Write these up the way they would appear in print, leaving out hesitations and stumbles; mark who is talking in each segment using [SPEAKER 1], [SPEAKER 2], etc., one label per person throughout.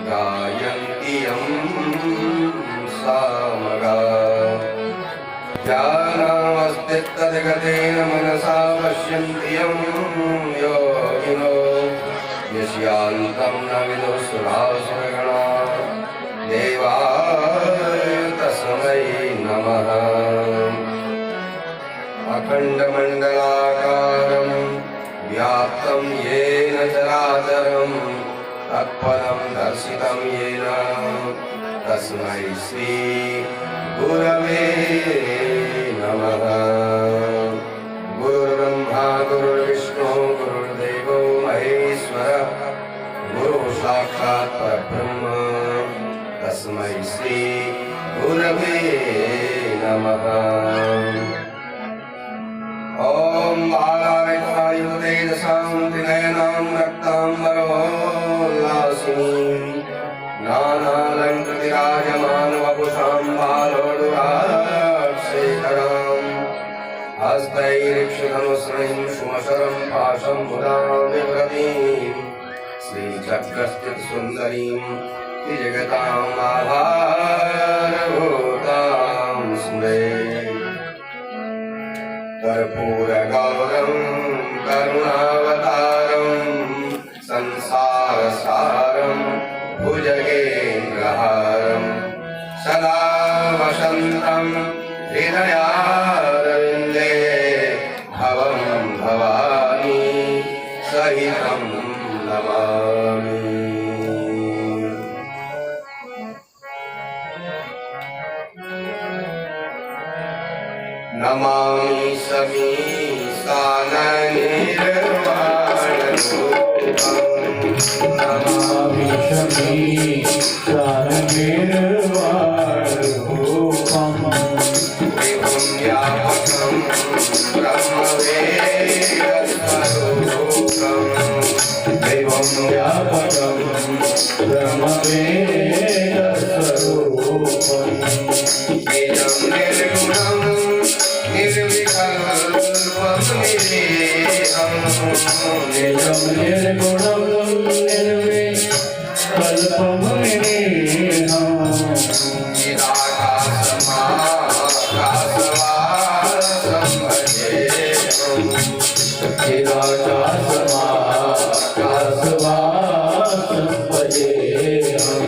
[SPEAKER 1] गायन्ति यं सामगा ज्ञानामस्तित्तदिगतेन मनसा पश्यन्ति यं योगिनो यस्यान्तं न विदुः देवाय तस्मै नमः। अखण्डमण्डलाकारं व्याप्तं येन चराचरं तत्पदं दर्शितं येन तस्मै श्री गुरवे नमः। गुरुर्ब्रह्मा गुरुर्विष्णु गुरुर्देवो महेश्वरः गुरु साक्षात् परब्रह्म तस्मै श्री गुरवे नमः। ॐ बालायुधेजसां त्रिनयनां रक्ताम्बरोल्लासिनीं नानालङ्कृतिराजमानवपुषां बालोडुराशेखरां हस्तैरीक्षधनुश्रीं सुमशरं पाशं मुदां बिभ्रतीं श्रीचक्रस्थितसुन्दरीं त्रिजगताम् आधारभूतां स्मे। कर्पूरगौरं करुणावतारं संसारसारं भुजगेन्द्रहारं सदा वसन्तं हृदयारविन्दे भवं भवानी सहितं नमामि। नमामि समीसाननिर्वाणरूपं
[SPEAKER 2] नमामि समीसाननिर्वाणरूपं
[SPEAKER 1] विभुं व्यापकं ब्रह्मवेदस्वरूपं
[SPEAKER 2] विभुं व्यापकं ब्रह्मवेदस्वरूपं
[SPEAKER 1] निजं निर्गुणं निर्विकल्पं निरीहं
[SPEAKER 2] निजं निर्गुणं निर्विकल्पं निरीहं
[SPEAKER 1] चिदाकाशमाकाशवासं भजेऽहं
[SPEAKER 2] चिदाकाशमाकाशवासं भजेऽहं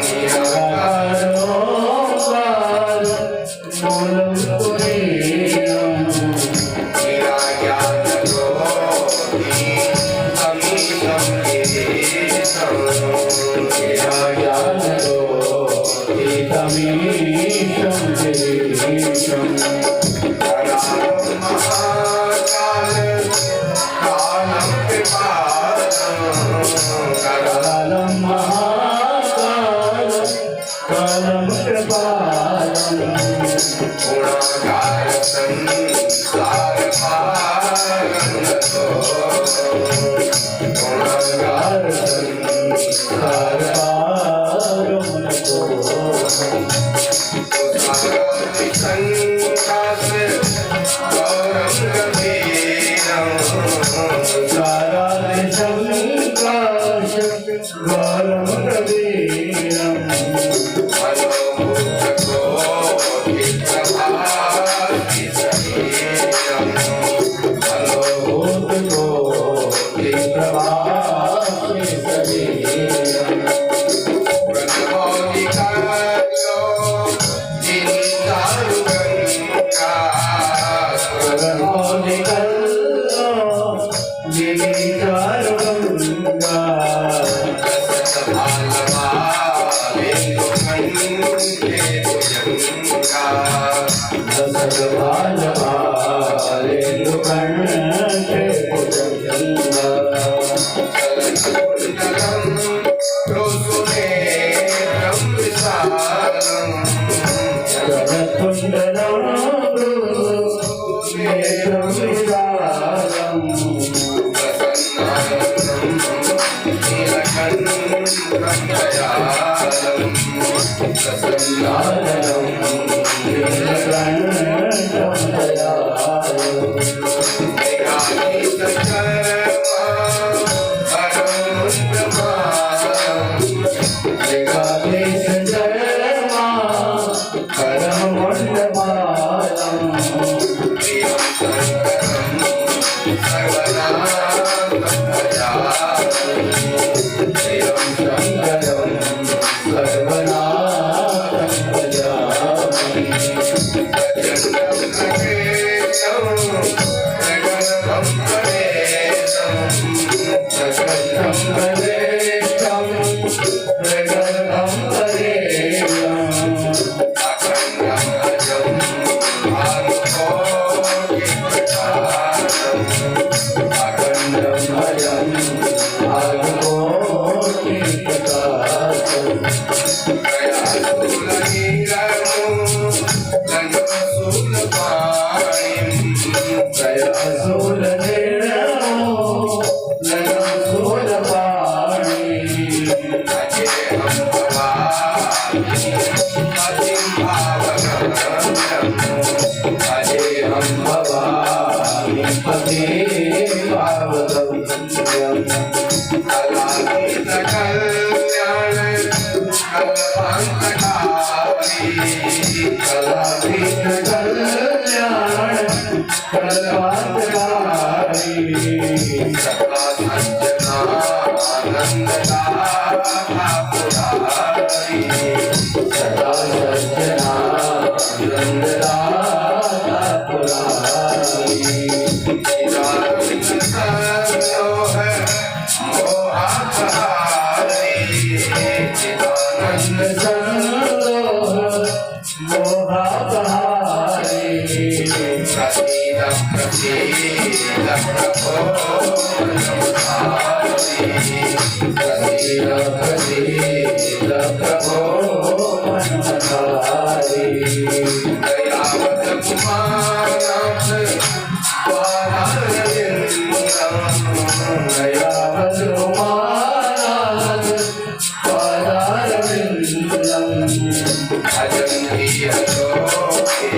[SPEAKER 1] निराकारं ओंकारं मूलं तुरीयं
[SPEAKER 2] मूलं तुरीयं
[SPEAKER 1] निराज्ञानरोधि अमीशं गिरीशं
[SPEAKER 2] तमीशं गिरीशं कालं महाकालं कालं कृपालं
[SPEAKER 1] गुणागार संसारपालं
[SPEAKER 2] गुणागार संसारपालं गौरं कबीरं
[SPEAKER 1] प्रसन्नाननं
[SPEAKER 2] शङ्करमालम्
[SPEAKER 1] प्रियं शङ्करं सर्वदा भजामि प्रियं
[SPEAKER 2] शङ्करं सर्वनाथं भजामि
[SPEAKER 1] प्रचण्डं नृपेशं प्रगल्भं परेशं
[SPEAKER 2] प्रचण्डं प्रवेष्टं प्रगल्भं परेशम्
[SPEAKER 1] अखण्डं अजं भानुकोटिप्रसादम्
[SPEAKER 2] अखण्डं भजं भागवोऽतिप्रकाशम् दयाशूलनिर्णयो लनशूलपाणि अजेहं भवामि पतिपावकं कलाभिकल्याण कल्पान्तकारी सदा सज्जनानन्ददाता पुरारी आनंद संदोह मोहापहारी
[SPEAKER 1] प्रसीद प्रसीद प्रभो
[SPEAKER 2] प्रसीद प्रसीद प्रभो मनमधारी
[SPEAKER 1] दयावत कुमारात्
[SPEAKER 2] दयावद्रुमानात् पादारविन्दम्
[SPEAKER 1] भजन्ति अशोके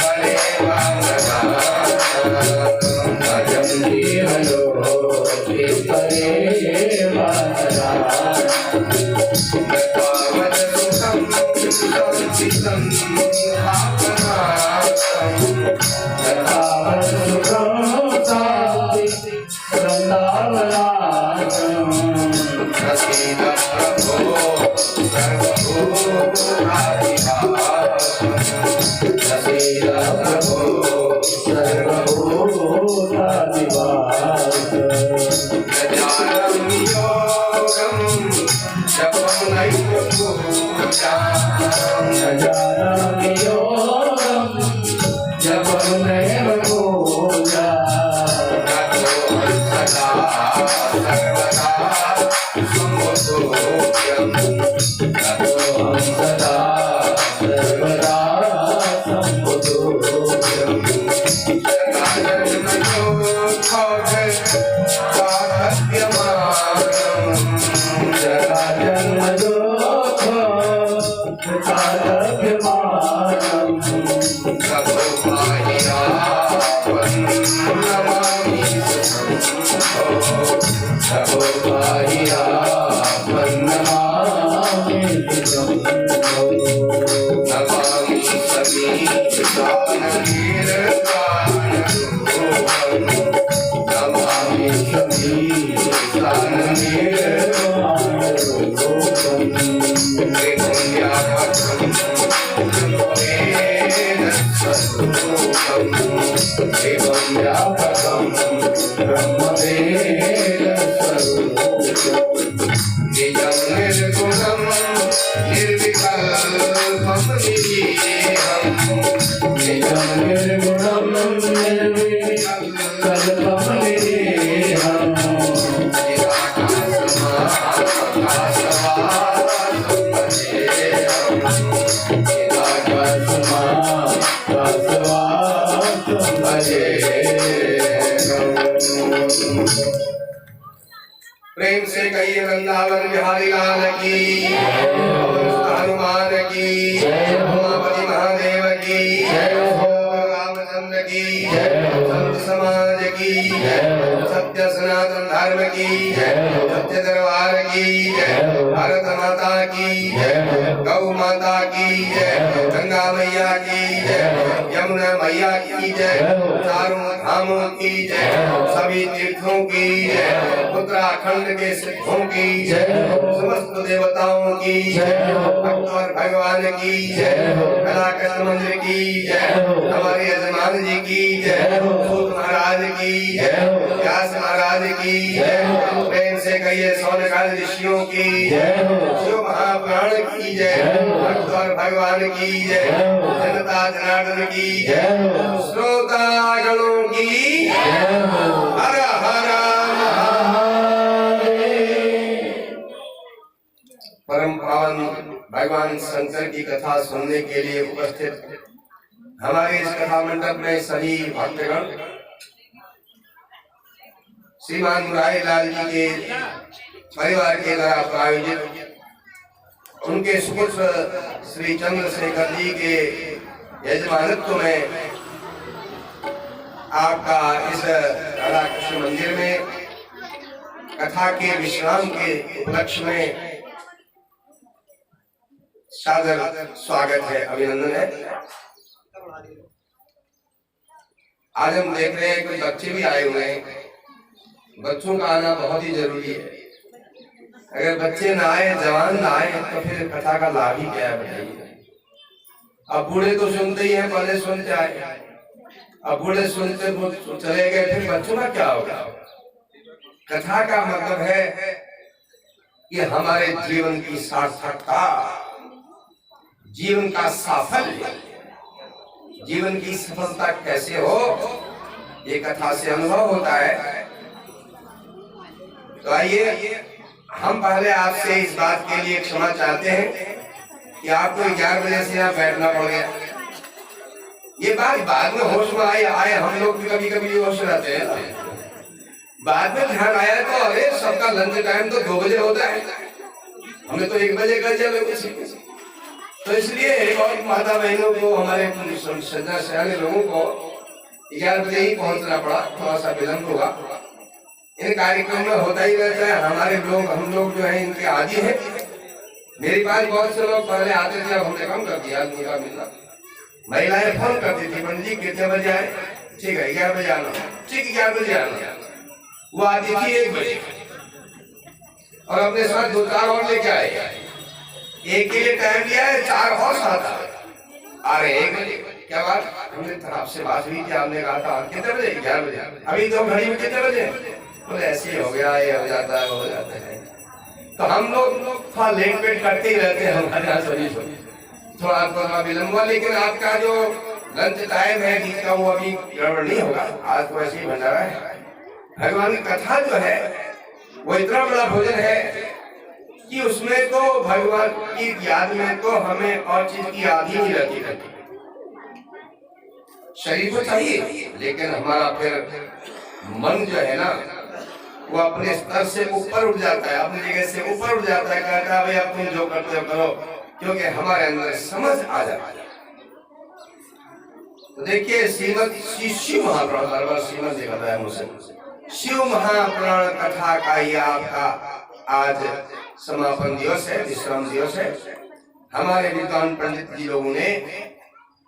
[SPEAKER 1] परे
[SPEAKER 2] भजन्ति हलोके परे वानराः
[SPEAKER 1] तावत् सुखं संचितं आपनार्थम्
[SPEAKER 2] यथावत् सुखं शान्ति वृन्दावनाथम्
[SPEAKER 1] प्रसीद प्रभो सर्वभूताधिवासम्
[SPEAKER 2] प्रसीद प्रभो सर्वभूताधिवास
[SPEAKER 1] ज्ञानं योगं जपं नैव पूजा
[SPEAKER 2] न जानामि योगं जपं नैव पूजा
[SPEAKER 1] ततोऽहं सदा सर्वदा सम्मुखोऽयं
[SPEAKER 2] ततोऽहं सदा सर्वदा सम्बुद्धोऽयम्
[SPEAKER 1] प्रेम से कहिए वृंदावन बिहारी लाल की, हनुमान की, उमापति महादेव की, रामचंद्र की, संत समाज की जय, सत्य सनातन धर्म की जय, सत्य दरबार की जय, भारत माता की जय, गौ माता की जय, गंगा मैया की जय, यमुना मैया की जय, चारों धामों की जय, सभी तीर्थों की जय, उत्तराखंड के सिद्धों की जय, समस्त देवताओं की जय, भक्त और भगवान की जय, कलाकृष्ण मंदिर की जय, हमारे यजमान जी की जय, सूत महाराज की जय, व्यास महाराज की जय, प्रेम से कहिए सौनकादि ऋषियों की जय, शिव महापुराण की जय, भक्त और भगवान की जय, जनता जनार्दन की जय, श्रोता गणों की हर हर महादेव। परम पावन भगवान शंकर की कथा सुनने के लिए उपस्थित हमारे इस कथा मंडप में सभी भक्तगण श्रीमान मुरारी लाल जी के परिवार के द्वारा प्रायोजित उनके सुपुत्र श्री चंद्रशेखर जी के यजमानत्व में आपका इस राधा कृष्ण मंदिर में कथा के विश्राम के उपलक्ष्य में सादर स्वागत है, अभिनंदन है। आज हम देख रहे हैं कि बच्चे भी आए हुए हैं। बच्चों का आना बहुत ही जरूरी है। अगर बच्चे ना आए, जवान ना आए, तो फिर कथा का लाभ ही क्या है बताइए। अब बूढ़े तो सुनते ही हैं, पहले सुनते आए, अब बूढ़े सुनते चले गए, फिर बच्चों का क्या होगा। कथा का मतलब है कि हमारे जीवन की सार्थकता, जीवन का साफल्य, जीवन की सफलता कैसे हो, ये कथा से अनुभव होता है। तो आइए हम पहले आपसे इस बात के लिए क्षमा चाहते हैं कि आपको 11 बजे से यहाँ बैठना पड़ गया। ये बात बाद में होश में आए हम लोग भी कभी कभी होश रहते हैं, बाद में ध्यान आया तो अरे सबका लंच टाइम तो 2 बजे होता है, हमने तो 1 बजे कर दिया। तो इसलिए और माता बहनों को, हमारे सज्जन सयाने लोगों को 11 बजे ही पहुंचना पड़ा, थोड़ा सा विलम्ब हुआ। इन कार्यक्रम में होता ही रहता है, हमारे लोग, हम लोग जो है इनके आदि है। मेरे पास बहुत से लोग पहले आते थे, अब हमने कम कर दिया उनका मिलना। महिलाएं फोन करती थी, पंडित जी कितने बजे आए, ठीक है 11 बजे आना, ठीक 11 बजे आना। वो आती थी 1 बजे और अपने साथ 2-4 और लेके आए। एक के लिए टाइम लिया है, 4 और साथ आ रहे 1 बजे। क्या बात, हमने आपसे बात हुई थी, आपने कहा था कितने बजे, 11 बजे। अभी तो घड़ी में कितने बजे, बोले ऐसे ही हो गया, ये हो जाता है, हो जाता है। तो हम लोग थोड़ा लेट वेट करते ही रहते हैं, हमारे यहाँ सभी थोड़ा विलम्ब हुआ, लेकिन आपका जो लंच टाइम है जिसका वो अभी गड़बड़ नहीं होगा। आज तो ऐसे ही भंडारा है। भगवान की कथा जो है वो इतना बड़ा भोजन है कि उसमें तो भगवान की याद में तो हमें और चीज की याद ही नहीं रहती। शरीर को चाहिए, लेकिन हमारा फिर मन जो है ना वो अपने स्तर से ऊपर उठ जाता है, अपनी जगह से ऊपर उठ जाता है, कहता है भाई अब तुम जो करते हो करो, क्योंकि हमारे अंदर समझ आ जाता है। तो देखिए श्रीमद शिव महापुराण, हर बार श्रीमद दिखाता है मुझसे, शिव महापुराण कथा का ये आपका आज समापन दिवस है, विश्राम दिवस है। हमारे विद्वान पंडित जी लोगों ने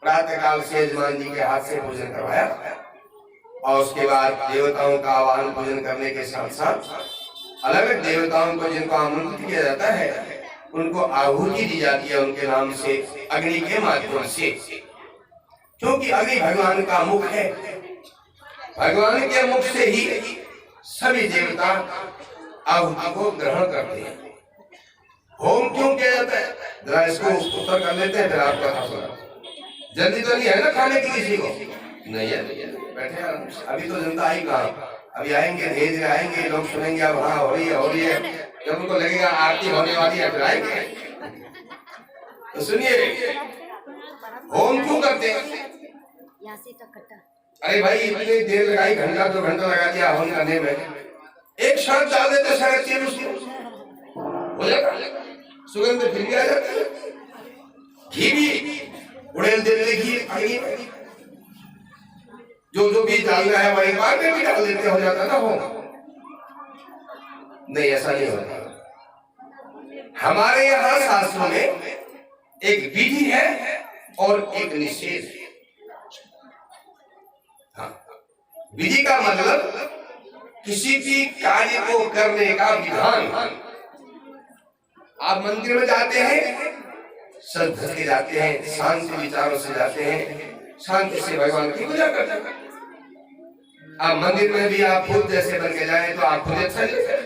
[SPEAKER 1] प्रातः काल से यजमान जी के हाथ से पूजन करवाया और उसके बाद देवताओं का आवाहन पूजन करने के साथ साथ अलग अलग देवताओं को जिनको आमंत्रित किया जाता है उनको आहुति दी जाती है उनके नाम से, अग्नि के माध्यम से, क्योंकि अग्नि भगवान का मुख है। भगवान के मुख से ही सभी देवता आहुति को ग्रहण करते हैं। होम क्यों किया जाता है, जरा इसको उत्तर कर लेते हैं, फिर आपका कथा सुना। जल्दी तो नहीं है ना खाने की किसी को, नहीं है, बैठे अभी तो जनता आई कहाँ, अभी आएंगे, धीरे धीरे आएंगे, लोग सुनेंगे अब हाँ हो रही है, जब उनको लगेगा आरती होने वाली है फिर आएंगे। तो सुनिए, होम क्यों करते हैं? अरे भाई इतनी देर लगाई, घंटा 2 घंटा लगा दिया होम करने में, एक शर्त डाल देते सारे चीज उसको हो जाता, सुगंध फिर भी आ जाता है। घी भी उड़ेल दे घी जो भी डालना है वही बार में भी डाल देते हो जाता ना हो। नहीं, ऐसा नहीं होता। हमारे यहाँ शास्त्रों में एक विधि है और एक निषेध है। हाँ, विधि का मतलब किसी भी कार्य को करने का विधान। आप मंदिर में जाते हैं, श्रद्धा से जाते हैं, शांति विचारों से जाते हैं, शांति से भगवान की पूजा करते हैं। आप मंदिर में भी आप खुद जैसे बन के जाए तो आप खुद अच्छा लगेगा।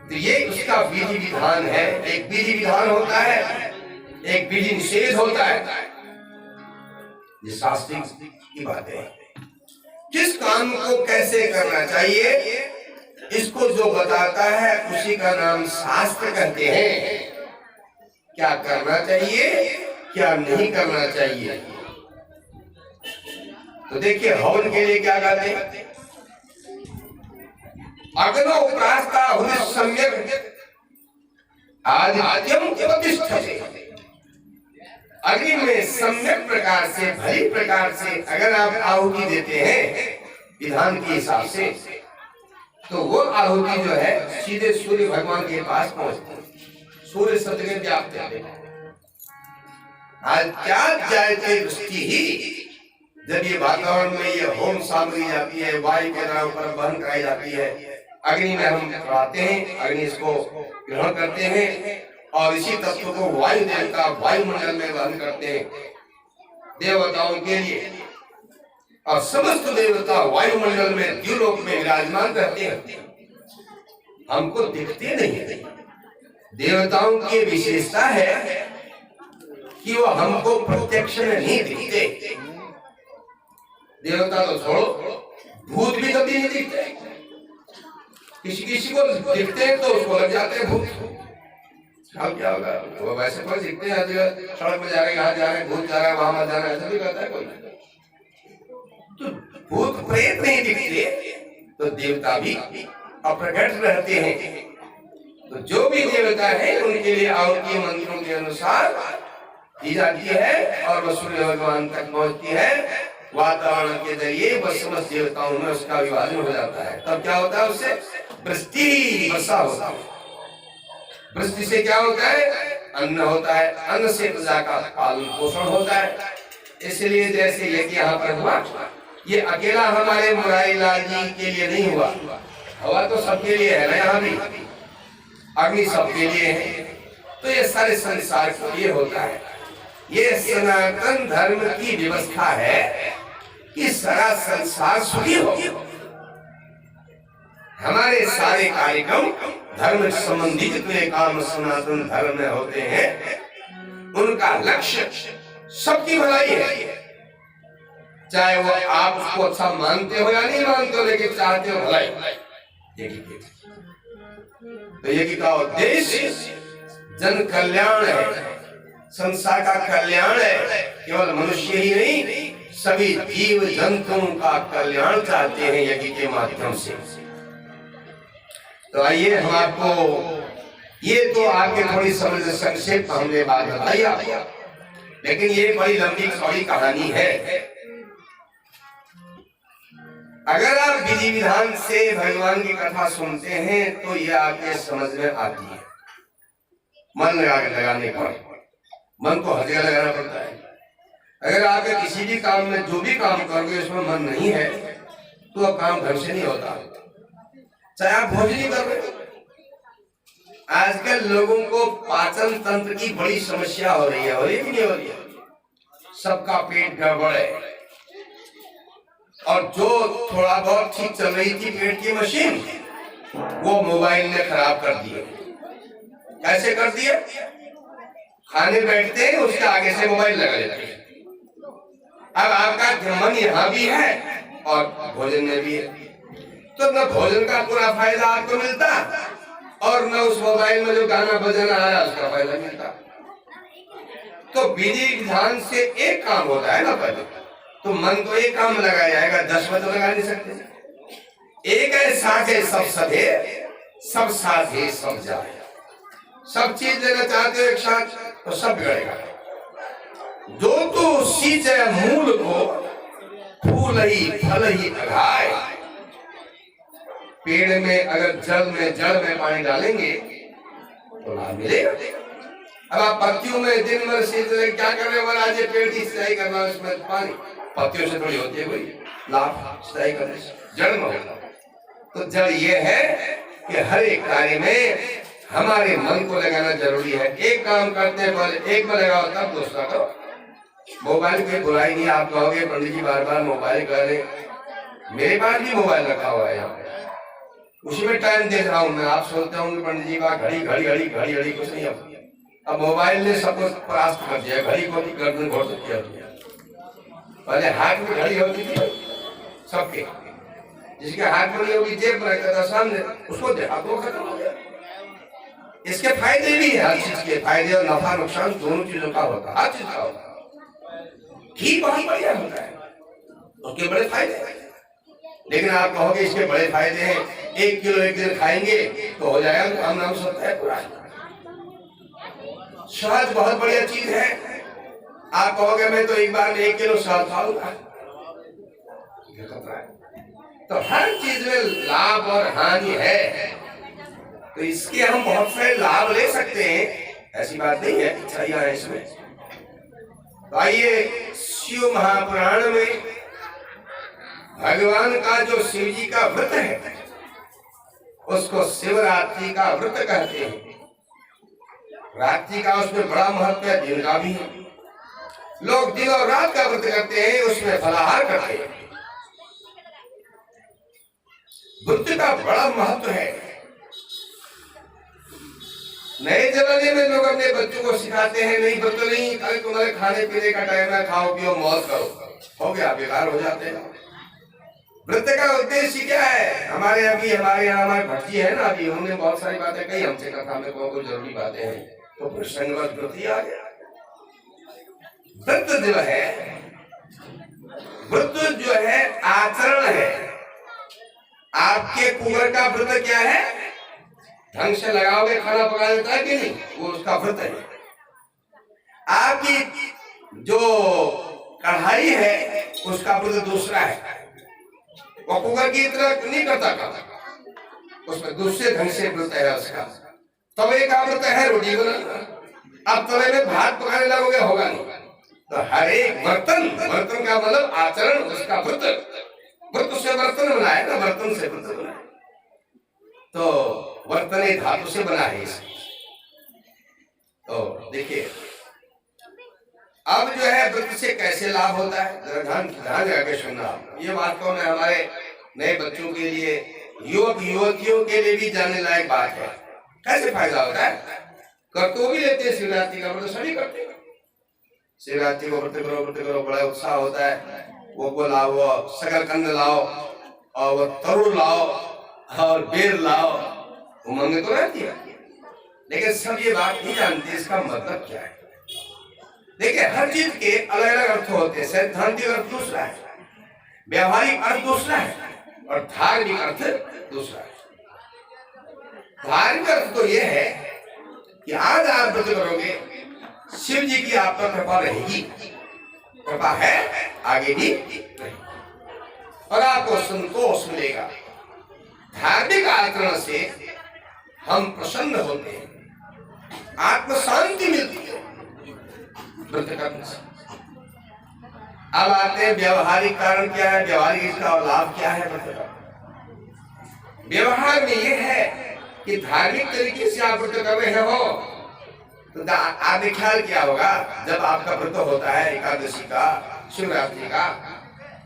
[SPEAKER 1] तो ये उसका विधि विधान है। एक विधि विधान होता है, एक विधि निषेध होता है। ये शास्त्रीय की बातें हैं। किस काम को कैसे करना चाहिए, इसको जो बताता है उसी का नाम शास्त्र कहते हैं। क्या करना चाहिए, क्या नहीं करना चाहिए। तो देखिए, हवन के लिए क्या कहते हैं? अग्नो प्रास्ता हुए सम्यक आदित्यम प्रतिष्ठते। अग्नि में सम्यक प्रकार से, भली प्रकार से अगर आप आहुति देते हैं विधान के हिसाब से, तो वो आहुति जो है सीधे सूर्य भगवान के पास पहुंचती है। सूर्य सत्य में व्याप्त है। आज क्या जायते वृष्टि ही, जब ये वातावरण में ये होम सामग्री जाती है, वायु के नाम पर वहन कराई जाती है, अग्नि में हम चढ़ाते हैं, अग्नि इसको ग्रहण करते हैं और इसी तत्व को वायु देवता वायुमंडल में वहन करते हैं देवताओं के लिए। और समस्त देवता वायुमंडल में द्युलोक में विराजमान रहते हैं, हमको दिखते नहीं है। देवताओं की विशेषता है कि वो हमको प्रत्यक्ष में नहीं दिखते। देवता तो छोड़ो, भूत भी कभी नहीं दिखते। किसी किसी को दिखते हैं तो उसको लग जाते हैं भूत। क्या होगा, वो वैसे कोई दिखते हैं, सड़क में जा रहे, यहाँ जा रहे, भूत जा रहा है, वहां मत जाना, ऐसा भी करता है कोई। तो भूत प्रेत नहीं दिखते तो देवता भी अप्रकट रहते हैं। तो जो भी देवता है उनके लिए आहुति मंत्रों के अनुसार दी जाती है और वह सूर्य भगवान तक पहुंचती है। वातावरण के जरिए वह समस्त देवताओं में उसका विभाजन हो जाता है। तब क्या होता है, उससे वृष्टि वर्षा होता है। वृष्टि से क्या होता है, अन्न होता है, अन्न से प्रजा का पालन पोषण होता है। इसलिए जैसे यज्ञ यहाँ पर हुआ, ये अकेला हमारे मुरारी लाल जी के लिए नहीं हुआ, हवा तो सबके लिए है ना, यहाँ भी अग्नि सबके लिए है। तो ये सारे संसार के लिए होता है। ये सनातन धर्म की व्यवस्था है कि सारा संसार सुखी हो। हमारे सारे कार्यक्रम धर्म संबंधी जितने काम सनातन धर्म में होते हैं, उनका लक्ष्य सबकी भलाई है। चाहे वो आप उसको अच्छा मानते हो या नहीं मानते हो, लेकिन चाहते हो भलाई। तो यज्ञ का उद्देश्य जन कल्याण है, संसार का कल्याण है। केवल मनुष्य ही नहीं, सभी जीव जंतुओं का कल्याण चाहते हैं यज्ञ के माध्यम से। तो आइए हम आपको, ये तो आपके थोड़ी समझ संक्षेप हमने बात बताई आपको, लेकिन ये बड़ी लंबी चौड़ी कहानी है। अगर आप विधि विधान से भगवान की कथा सुनते हैं तो ये आपके समझ में आती है। मन लगाने पर, मन को हर जगह लगाना पड़ता है। अगर आप किसी भी काम में जो भी काम करोगे उसमें मन नहीं है तो अब काम ढंग से नहीं होता। चाहे आप भोजन ही कर रहे हो, आजकल लोगों को पाचन तंत्र की बड़ी समस्या हो रही है। हो रही नहीं हो रही है? सबका पेट गड़बड़ है। और जो थोड़ा बहुत ठीक चल रही थी पेट की मशीन, वो मोबाइल ने खराब कर दिए। कैसे कर दिए? खाने बैठते हैं, उसके आगे से मोबाइल लगा लेते हैं। अब आपका मन यहाँ भी है और भोजन में भी है, तो न भोजन का पूरा फायदा आपको मिलता और न उस मोबाइल में जो गाना बजाना आया उसका फायदा मिलता। तो विधि विधान से एक काम होता है ना, पहले तो मन को एक काम लगाया जाएगा, 10 में तो लगा नहीं सकते। एक है साधे सब सधे, सब साधे सब जाए। सब चीज लेना चाहते हो एक साथ तो सब बिगड़ेगा। जो तू सींचे मूल को, फूल ही फल ही अघाय। पेड़ में अगर जड़ में पानी डालेंगे तो लाभ मिलेगा। अब आप पत्तियों में दिन भर सींच रहे, क्या कर रहे हो? आज पेड़ की सिंचाई करना, उसमें पानी पत्तियों से थोड़ी होती है कोई लाभ सिंचाई करने से, जड़ में होगा। तो जड़ ये है कि हर एक कार्य में हमारे मन को लगाना जरूरी है। एक काम करते हैं पहले एक में लगाओ तब दूसरा करो। मोबाइल की बुराई नहीं, आप कहोगे पंडित जी बार बार मोबाइल कर रहे, मेरे पास भी मोबाइल रखा हुआ है यहाँ पे, उसी में टाइम देख रहा हूँ मैं। आप सोचते होंगे पंडित जी का घड़ी घड़ी घड़ी घड़ी घड़ी कुछ नहीं। अब मोबाइल ने सबको परास्त कर दिया, घड़ी को भी गर्दन घोट किया। पहले हाथ में घड़ी होती थी सबके, जिसके हाथ में नहीं होगी जेब में रहता था सामने, उसको देखा तो खत्म हो गया। इसके फायदे भी है, हर चीज के फायदे और नफा नुकसान दोनों चीजों का होता है, हर चीज का होता है। घी बहुत बढ़िया होता है, उसके बड़े फायदे हैं। लेकिन आप कहोगे इसके बड़े फायदे हैं, 1 किलो एक दिन खाएंगे तो हो जाएगा, तो हम नाम सकता है पूरा। शहद बहुत बढ़िया चीज है, आप कहोगे मैं तो एक बार में 1 किलो शहद खाऊंगा, तो हर चीज में लाभ और हानि है। तो इसके हम बहुत सारे लाभ ले सकते हैं, ऐसी बात नहीं है, अच्छाइयां है इसमें। तो आइए शिव महापुराण में भगवान का जो शिव जी का व्रत है उसको शिवरात्रि का व्रत कहते हैं। रात्रि का उसमें बड़ा महत्व है, दिन का भी है। लोग दिन और रात का व्रत करते हैं, उसमें फलाहार करते हैं। व्रत का बड़ा महत्व है। नए जमाने में लोग अपने बच्चों को सिखाते हैं, नहीं व्रत नहीं, अरे तुम्हारे खाने पीने का टाइम है, खाओ पियो मौज करो, हो गया, बेकार हो जाते हैं। व्रत का उद्देश्य क्या है? हमारे यहाँ हमारे भट्टी है ना, अभी उन्होंने बहुत सारी बातें कही हमसे, कथा में कोई जरूरी बातें हैं, तो प्रसंगवश व्रत ही आ गया। व्रत जो है आचरण है। आपके कुंवर का व्रत क्या है? ढंग से लगाओगे, खाना पका देता है कि नहीं, वो उसका व्रत है। आपकी जो कढ़ाई है उसका व्रत दूसरा है, वो कुकर की तरह नहीं करता काम, उसमें दूसरे ढंग से व्रत है उसका। तवे का व्रत है रोटी बनाना, अब तवे में भात पकाने लगोगे होगा नहीं। तो हर एक बर्तन का मतलब आचरण, उसका व्रत से बर्तन बना है ना, बर्तन से व्रत बना है। तो बर्तन धातु से बना है इसमें। तो देखिए अब जो है व्रत से कैसे लाभ होता है, ध्यान लगा सुनना। ये वास्तव में हमारे नए बच्चों के लिए, युवक युवतियों के लिए भी जानने लायक बात है। कैसे फायदा होता है? कर तो भी लेते हैं शिवरात्रि का व्रत, सभी करते हैं। शिवरात्रि को व्रत करो, बड़ा उत्साह होता है। वो लाओ, वो शकरकंद लाओ, और वो तरुण लाओ, और बेर लाओ, उमंग तो रहती है। लेकिन सब ये बात नहीं जानते इसका मतलब क्या है। देखिए हर चीज के अलग अलग अर्थ होते हैं। सैद्धांतिक अर्थ दूसरा है, व्यवहारिक अर्थ दूसरा है, और धार्मिक अर्थ दूसरा है। धार्मिक अर्थ तो यह है कि आज आप व्रत करोगे, शिव जी की आप पर कृपा रहेगी, कृपा है, आगे भी रहेगी, और आपको संतोष मिलेगा। धार्मिक आचरण से हम प्रसन्न होते हैं, आत्म शांति मिलती है व्रत करने से। अब आते हैं व्यवहारिक कारण क्या है, व्यवहारिक इसका लाभ क्या है व्रत का। व्यवहार में यह है कि धार्मिक तरीके से आप व्रत कर रहे हो तो आपने ख्याल किया होगा, जब आपका व्रत होता है एकादशी का, शिवरात्रि का,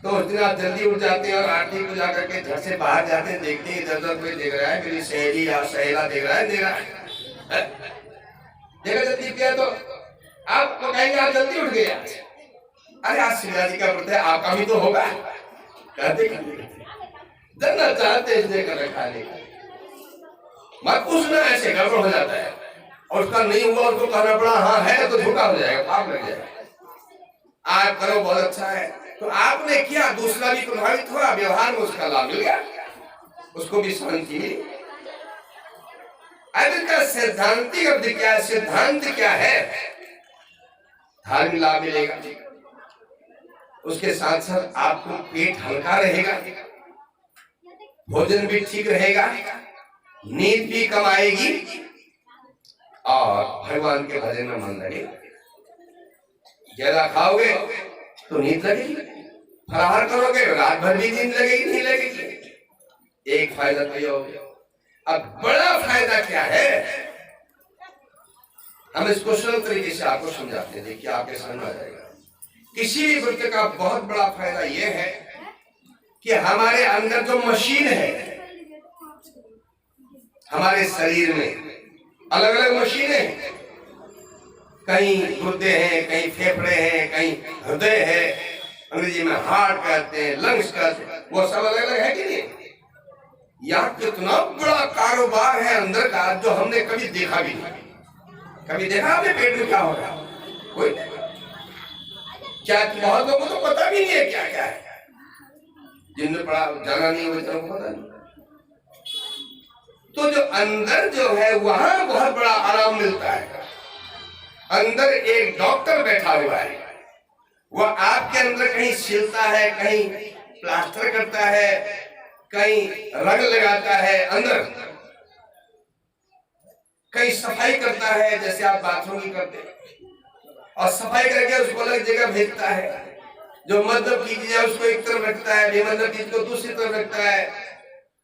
[SPEAKER 1] तो उस दिन आप जल्दी उठ जाते हैं और आरती को जाकर के घर से बाहर जाते हैं, देखते हैं इधर कोई देख रहा है, मेरी सहेली या सहेला देख रहा है, देखा जल्दी किया तो आपको कहेंगे आप जल्दी उठ गए। अरे आज शिवरात्रि का व्रत है, आपका भी तो होगा, कहते जानना चाहते इसलिए कर रखा है। मत पूछना, ऐसे गड़बड़ हो जाता है, और उसका नहीं हुआ उसको कहना पड़ा हाँ है तो धोखा हो जाएगा, पाप लग जाएगा। आप करो बहुत अच्छा है, तो आपने किया, दूसरा भी प्रभावित हुआ, व्यवहार में उसका लाभ मिल गया, उसको भी शांति मिली। अब इसका सैद्धांतिक अर्थ क्या है, सिद्धांत क्या है? धार्मिक लाभ मिलेगा। उसके साथ साथ आपको पेट हल्का रहेगा, भोजन भी ठीक रहेगा, नींद भी कम आएगी और भगवान के भजन में मन लगेगा। ज्यादा खाओगे तो नींद लगेगी, फलाहार करोगे रात भर भी नींद लगेगी नहीं लगेगी। एक फायदा तो ये हो गया। अब बड़ा फायदा क्या है, हम इसको सरल तरीके से आपको समझाते हैं, देखिए आपके समझ आ जाएगा। किसी भी व्रत का बहुत बड़ा फायदा यह है कि हमारे अंदर जो मशीन है, हमारे शरीर में अलग अलग मशीनें हैं, कहीं गुर्दे हैं, कहीं फेफड़े हैं, कहीं हृदय है, अंग्रेजी में हार्ट कहते हैं, लंग्स कहते हैं, वो सब अलग अलग है कि नहीं? यहाँ कितना बड़ा कारोबार है अंदर का जो हमने कभी देखा भी नहीं। कभी देखा आपने पेट में क्या हो रहा है? कोई क्या, बहुत लोगों को तो पता भी नहीं है क्या क्या है, जिनमें पढ़ा जाना नहीं हो को पता नहीं। तो जो अंदर जो है वहां बहुत बड़ा आराम मिलता है। अंदर एक डॉक्टर बैठा हुआ है, वह आपके अंदर कहीं सिलता है, कहीं प्लास्टर करता है, कहीं रंग लगाता है, अंदर कहीं सफाई करता है, जैसे आप बाथरूम की करते हैं, और सफाई करके उसको अलग जगह भेजता है। जो मतलब की चीज है उसको एक तरफ रखता है, बेमतलब चीज को दूसरी तरफ रखता है।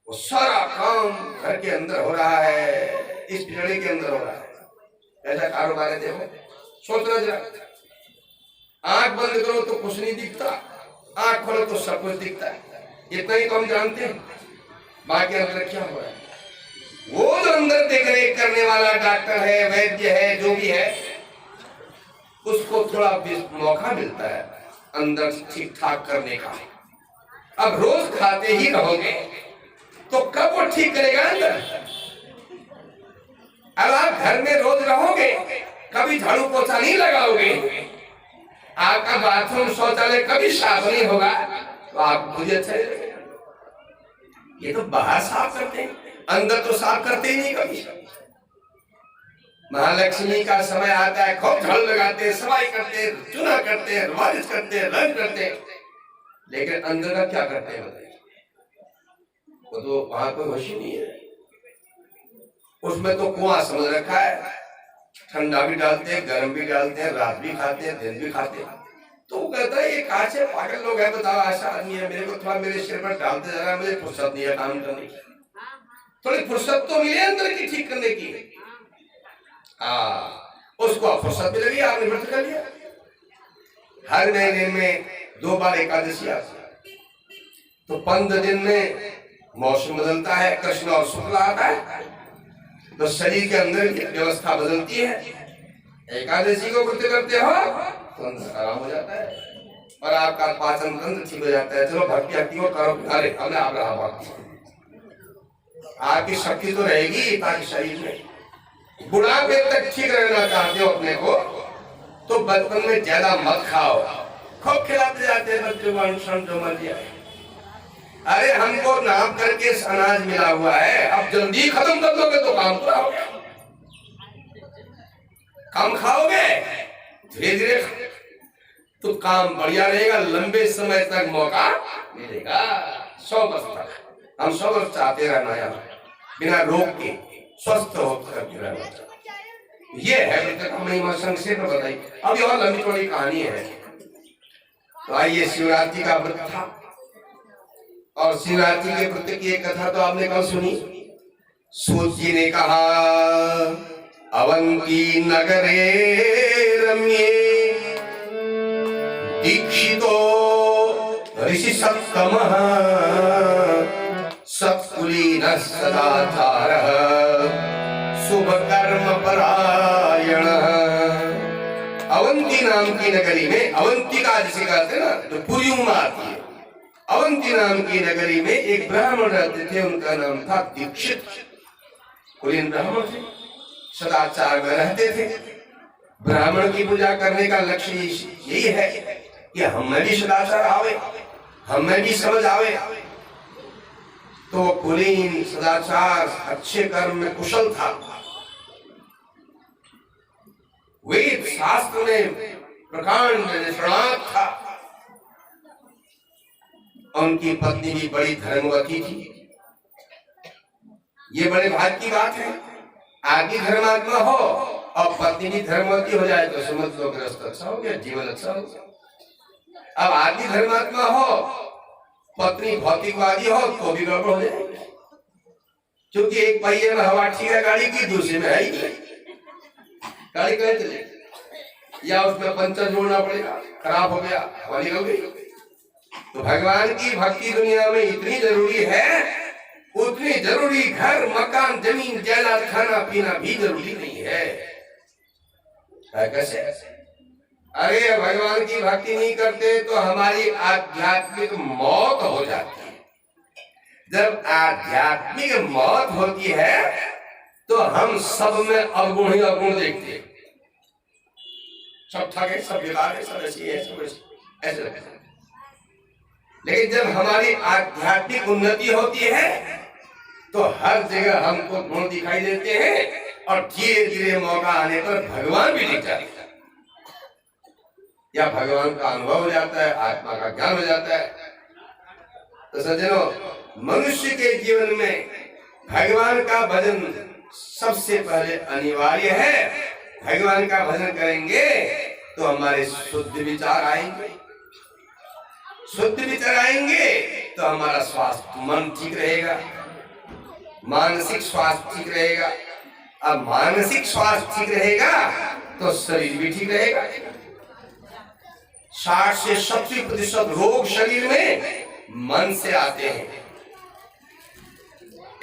[SPEAKER 1] वो सारा काम घर के अंदर हो रहा है, इस बिजली के अंदर हो रहा है। ऐसा कारोबार है। देखो, सोचना जरा, आंख बंद करो तो कुछ नहीं दिखता, आंख खोलो तो सब कुछ दिखता है। इतना ही तो हम जानते हैं, बाकी अंदर क्या हो रहा है। वो जो अंदर देख रेख करने वाला डॉक्टर है, वैद्य है, जो भी है, उसको थोड़ा मौका मिलता है अंदर ठीक ठाक करने का। अब रोज खाते ही रहोगे तो कब वो ठीक करेगा अंदर? अब आप घर में रोज रहोगे, कभी झाड़ू पोछा नहीं लगाओगे, आपका बाथरूम शौचालय कभी साफ नहीं होगा, तो आप मुझे अच्छा लगेगा। ये तो बाहर साफ करते हैं, अंदर तो साफ करते ही नहीं कभी। महालक्ष्मी का समय आता है, खूब झाड़ू लगाते हैं, सफाई करते हैं, चुना करते हैं, मालिश करते हैं, रंग करते हैं, लेकिन अंदर का क्या करते हैं बताइए? वो तो वहां कोई होश ही नहीं है। उसमें तो कुआं समझ रखा है, ठंडा भी डालते हैं, गर्म भी डालते हैं, रात भी खाते हैं, दिन भी खाते हैं। तो वो कहता है ये कहाँ से पागल लोग हैं, बताओ ऐसा आदमी है, मेरे को थोड़ा मेरे सिर पर डालते जा रहा है, मुझे फुर्सत नहीं है काम करने की। थोड़ी फुर्सत तो मिले अंदर की ठीक करने की। उसको फुर्सत भी लगी, आपने व्रत कर लिया। हर महीने में 2 बार एकादशी आती है, तो 15 दिन में मौसम बदलता है, कृष्ण और शुक्ल आता है, तो शरीर के अंदर की व्यवस्था बदलती है। एकादशी को व्रत करते हो तो अंदर आराम हो जाता है और आपका पाचन तंत्र ठीक हो जाता है। चलो भक्ति हक्ति को करो, अरे हमने आप रहा भक्ति, आपकी शक्ति तो रहेगी, ताकि शरीर में बुढ़ापे तक ठीक रहना चाहते हो अपने को, तो बचपन में ज्यादा मत खाओ। खूब खिलाते जाते हैं बच्चों को, अनुसरण जो मर्जी आए। अरे हमको नाप करके अनाज मिला हुआ है, अब जल्दी खत्म कर दोगे तो काम पूरा हो गया। कम खाओगे धीरे धीरे तो काम बढ़िया रहेगा, लंबे समय तक मौका मिलेगा। 100 वर्ष तक हम 100 वर्ष चाहते रहना यहाँ, बिना रोग के स्वस्थ होकर रहना। ये है व्रत का महिमा संक्षेप में बताई। अब और लंबी चौड़ी कहानी है। तो आइए, शिवरात्रि का व्रत था, और शिवरात्रि के व्रत की एक कथा तो आपने कल सुनी। सूत जी ने कहा, अवंती नगरे रम्ये दीक्षितो ऋषि सप्तमः सत्कुलीनः सदाचारः शुभ कर्म परायणः। अवंती नाम की नगरी में, अवंतिका जिसे कहते हैं ना, जो पूरी उम्र आती है, अवंती नाम की नगरी में एक ब्राह्मण रहते थे, उनका नाम था दीक्षित। कुलीन ब्राह्मण थे, सदाचार में रहते थे। ब्राह्मण की पूजा करने का लक्ष्य यही है कि हमें भी सदाचार आवे, हमें भी समझ आवे। तो कुलीन सदाचार अच्छे कर्म में कुशल था। वेद शास्त्र में प्रकांड निष्णात था, उनकी पत्नी भी बड़ी धर्मवती थी। ये बड़े भाग्य की बात है। आदमी धर्मात्मा हो और पत्नी भी धर्मवती हो जाए तो समझ लो गृहस्थ अच्छा हो गया, जीवन अच्छा हो गया। अब आदमी धर्मात्मा हो, पत्नी भौतिकवादी हो तो भी गड़बड़ हो जाएगी, क्योंकि एक पहिए में हवा ठीक है गाड़ी की, दूसरे में है ही नहीं, गाड़ी कैसे चलेगी, या उसमें पंचर जोड़ना पड़ेगा, खराब हो गया, हवा निकल गई। तो भगवान की भक्ति दुनिया में इतनी जरूरी है, उतनी जरूरी घर मकान जमीन जायदाद खाना पीना भी जरूरी नहीं है। कैसे? अरे भगवान की भक्ति नहीं करते तो हमारी आध्यात्मिक मौत हो जाती है। जब आध्यात्मिक मौत होती है तो हम सब में अवगुण ही अवगुण देखते हैं, सब ठगे, सब बेकार है, सब ऐसी है, सब ऐसे लगता है। लेकिन जब हमारी आध्यात्मिक उन्नति होती है तो हर जगह हमको गुण दिखाई देते हैं और धीरे धीरे मौका आने पर भगवान भी दिख जाते हैं, या भगवान का अनुभव हो जाता है, आत्मा का ज्ञान हो जाता है। तो सज्जनों, मनुष्य के जीवन में भगवान का भजन सबसे पहले अनिवार्य है। भगवान का भजन करेंगे तो हमारे शुद्ध विचार आएंगे, शुद्ध विचार आएंगे तो हमारा स्वास्थ्य, मन ठीक रहेगा, मानसिक स्वास्थ्य ठीक रहेगा। अब मानसिक स्वास्थ्य ठीक रहेगा तो शरीर भी ठीक रहेगा। 60 से 70% रोग शरीर में मन से आते हैं,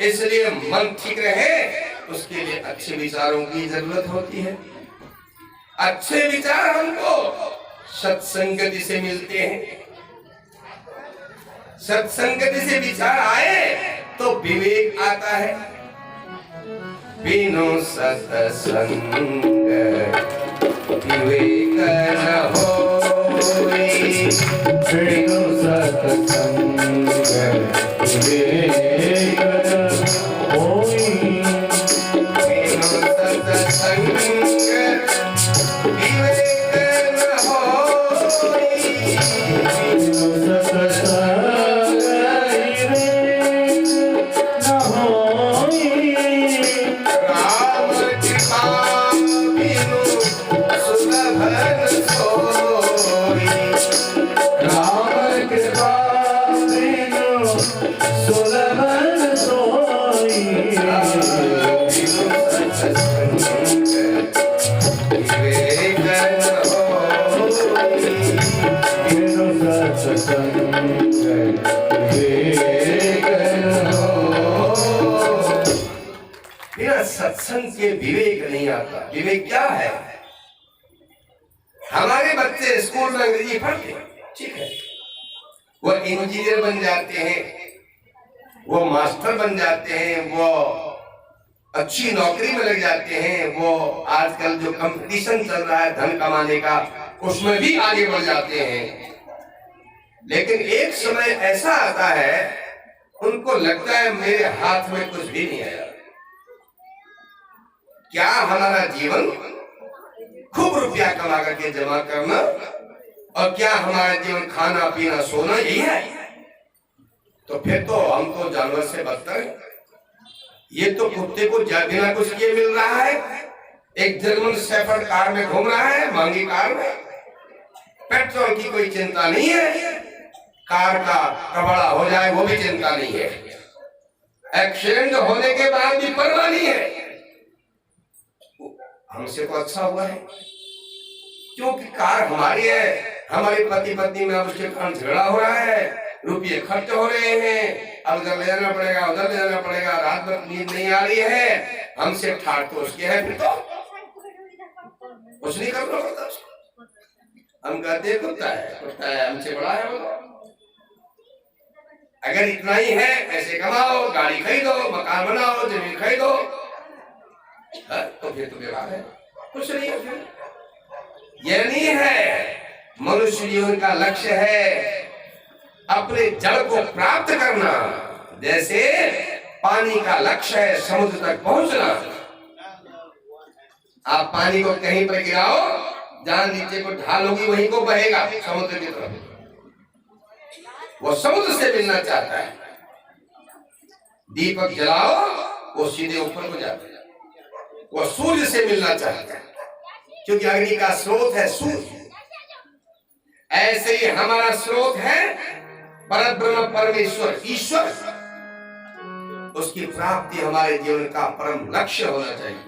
[SPEAKER 1] इसलिए मन ठीक रहे उसके लिए अच्छे विचारों की जरूरत होती है। अच्छे विचार हमको सत्संगति से मिलते हैं। सत्संगति से विचार आए तो विवेक आता है। बिनु सत्संग विवेक न होई,
[SPEAKER 2] बिनु सत्संग विवेक न होई,
[SPEAKER 1] बिनु सत्संग विवेक न होई,
[SPEAKER 2] बिनु सत्संग
[SPEAKER 1] सत्संग के विवेक नहीं आता। विवेक क्या है? हमारे बच्चे स्कूल में अंग्रेजी पढ़ते हैं, ठीक है, वो इंजीनियर बन जाते हैं, वो मास्टर बन जाते हैं, वो अच्छी नौकरी में लग जाते हैं, वो आजकल जो कंपटीशन चल रहा है धन कमाने का उसमें भी आगे बढ़ जाते हैं। लेकिन एक समय ऐसा आता है उनको लगता है मेरे हाथ में कुछ भी नहीं आया। क्या हमारा जीवन खूब रुपया कमा करके जमा करना, और क्या हमारा जीवन खाना पीना सोना यही है? तो फिर तो हम तो जानवर से बदतर हैं। ये तो कुत्ते को बिना कुछ किए मिल रहा है। एक जर्मन शेफर्ड कार में घूम रहा है, महंगी कार में, पेट्रोल की कोई चिंता नहीं है, कार का कबाड़ा हो जाए वो भी चिंता नहीं है, एक्सीडेंट होने के बाद भी परवाह नहीं है। हमसे तो अच्छा हुआ है क्योंकि कार हमारी है। हमारे पति पत्नी में अब उसके कारण झगड़ा हो रहा है, रुपये खर्च हो रहे हैं, अब उधर ले जाना पड़ेगा, उधर ले जाना पड़ेगा, रात भर नींद नहीं आ रही है, हमसे ठाट तो उसके है, फिर तो कुछ नहीं करना पड़ता। हम कहते कुत्ता है, हमसे बड़ा है वो। अगर इतना ही है, पैसे कमाओ, गाड़ी खरीदो, मकान बनाओ, जमीन खरीदो, तो फिर तो व्यवहार है, कुछ नहीं है। फिर यह नहीं है। मनुष्य जीवन का लक्ष्य है अपने जड़ को प्राप्त करना। जैसे पानी का लक्ष्य है समुद्र तक पहुंचना। आप पानी को कहीं पर गिराओ, जहां नीचे को ढाल होगी वहीं को बहेगा समुद्र की तरफ। वो समुद्र से मिलना चाहता है। दीपक जलाओ, वो सीधे ऊपर को जाता है। वो सूर्य से मिलना चाहता है, क्योंकि अग्नि का स्रोत है सूर्य। ऐसे ही हमारा स्रोत है परब्रह्म परमेश्वर ईश्वर। उसकी प्राप्ति हमारे जीवन का परम लक्ष्य होना चाहिए।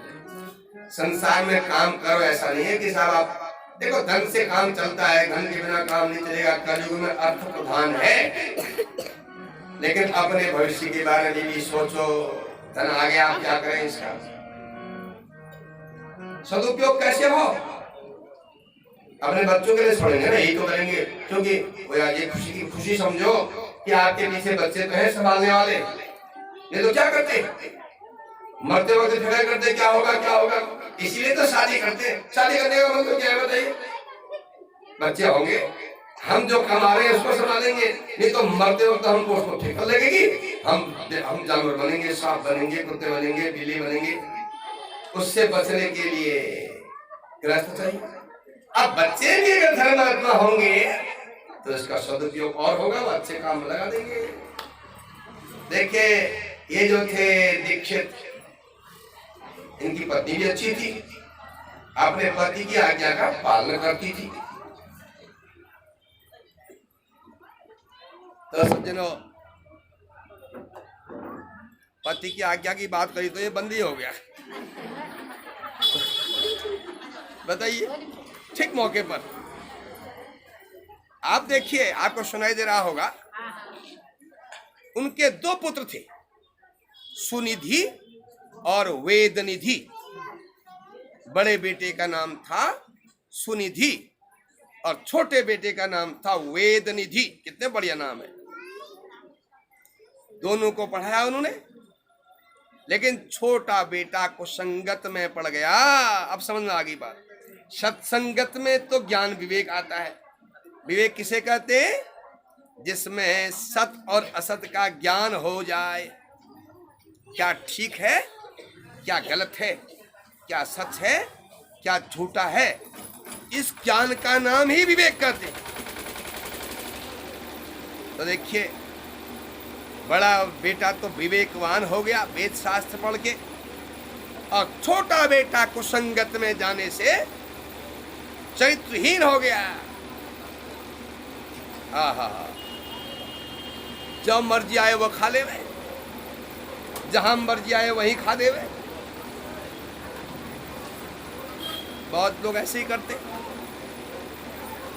[SPEAKER 1] संसार में काम करो, ऐसा नहीं है कि साहब आप देखो धन से काम चलता है, धन के बिना काम नहीं चलेगा। कलयुग में अर्थ प्रधान है, लेकिन अपने भविष्य के बारे में भी सोचो। धन आ गया, आप क्या करें इसका सदुपयोग कैसे हो? अपने बच्चों के लिए छोड़ेंगे ना, यही तो करेंगे। क्योंकि ये खुशी की खुशी समझो कि आपके पीछे बच्चे तो हैं संभालने वाले। ये तो क्या करते, मरते वक्त फिक्र करते क्या होगा क्या होगा। इसीलिए तो शादी करते हैं। शादी करने का मतलब क्या है बताइए? बच्चे होंगे, हम जो कमा रहे हैं उसको संभालेंगे, नहीं तो मरते वक्त हमको उसको फिक्र लगेगी। हम जानवर बनेंगे, सांप बनेंगे, कुत्ते बनेंगे, बिल्ली बनेंगे। उससे बचने के लिए ग्रस्त चाहिए। अब बच्चे भी अगर धर्मात्मा होंगे तो इसका सदुपयोग और होगा, वो अच्छे काम में लगा देंगे। देखिए ये जो थे दीक्षित, इनकी पत्नी भी अच्छी थी, अपने पति की आज्ञा का पालन करती थी। तो सज्जनों, पति की आज्ञा की बात करी तो ये बंदी हो गया। बताइए, ठीक मौके पर आप देखिए, आपको सुनाई दे रहा होगा, उनके दो पुत्र थे, सुनिधि और वेदनिधि। बड़े बेटे का नाम था सुनिधि और छोटे बेटे का नाम था वेदनिधि। कितने बढ़िया नाम है। दोनों को पढ़ाया उन्होंने, लेकिन छोटा बेटा को संगत में पड़ गया। अब समझ में आ गई बात। सत्संगत में तो ज्ञान विवेक आता है। विवेक किसे कहते हैं? जिसमें सत और असत का ज्ञान हो जाए। क्या ठीक है, क्या गलत है, क्या सच है, क्या झूठा है, इस ज्ञान का नाम ही विवेक कहते हैं। तो देखिए, बड़ा बेटा तो विवेकवान हो गया वेद शास्त्र पढ़ के, और छोटा बेटा कुसंगत में जाने से चरित्रहीन हो गया। आहा, जब मर्जी आए वो खा ले, जहां मर्जी आए वहीं खा दे। बहुत लोग ऐसे ही करते,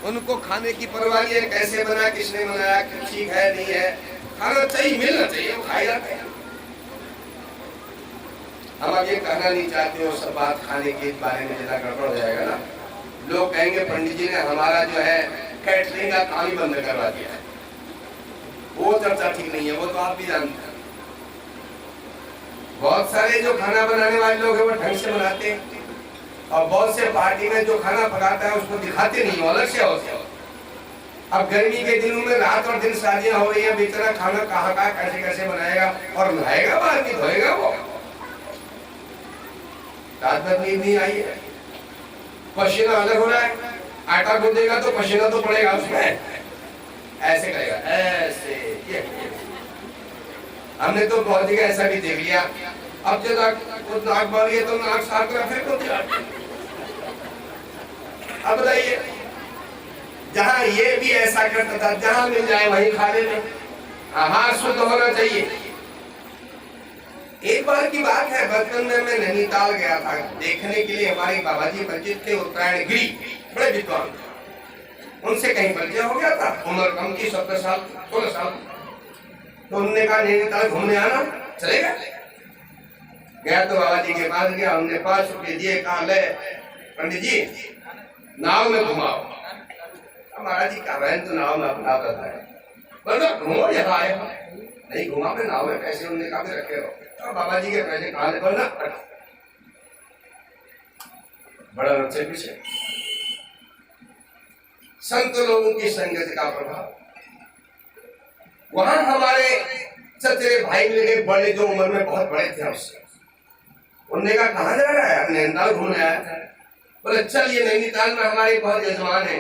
[SPEAKER 1] उनको खाने की परवाह नहीं है, कैसे बना, किसने बनाया, ठीक है नहीं है, खाना चाहिए, मिलना चाहिए, वो खाई जाते हैं। हम अब ये कहना नहीं चाहते हो सब बात खाने के बारे में ज्यादा गड़बड़ हो जाएगा ना। लोग कहेंगे पंडित जी ने हमारा जो है कैटरिंग का काम ही बंद करवा दिया है। वो चर्चा ठीक नहीं है, वो तो आप भी जानते हैं। बहुत सारे जो खाना बनाने वाले लोग हैं वो ढंग से बनाते हैं, और बहुत से पार्टी में जो खाना पकाता है उसको दिखाते नहीं, अलग से होते हो। अब गर्मी के दिनों में रात और दिन शादियां हो रही है, बेचारा खाना कहाँ का कैसे कैसे बनाएगा और नहाएगा, बाहर की धोएगा। वो रात भर नींद नहीं आई है, पसीना अलग हो रहा है, आटा गूंदेगा तो पसीना तो पड़ेगा उसमें, ऐसे करेगा ऐसे। ये हमने तो बहुत जगह ऐसा भी देख लिया। अब जब नाक बढ़ गई तो नाक साफ करा, फिर तो अब बताइए, जहां ये भी ऐसा करता था, जहां मिल जाए वहीं खा लेते। आहार शुद्ध होना चाहिए। एक बार की बात है, बचपन में मैं नैनीताल गया था देखने के लिए। हमारे बाबा जी परिचित थे, उत्तरायण गिरी, बड़े विद्वान। उनसे कहीं परिचय हो गया था, उम्र कम की 17 साल 16 साल। तो उन्होंने कहा नैनीताल घूमने आना, चलेगा? गया तो बाबा जी के पास गया, हमने 5 रुपये दिए, कहा ले पंडित जी नाव में घुमाओ। महाराज जी कह रहे हैं तो नाव में अपना बताए, बोलो घूमो, यहाँ आए नहीं घुमा मैं नाव में पैसे उन्होंने कहा रखे हो। तो बाबा जी के पैसे कहा बोलना बड़ा अच्छे पीछे। संत लोगों की संगत का प्रभाव। वहां हमारे चचेरे भाई मिले, बड़े जो उम्र में बहुत बड़े थे उससे। उन्होंने कहा कहाँ जा रहा है? नैनीताल घूमने आया। बोले चल, ये नैनीताल में हमारे बहुत यजमान है,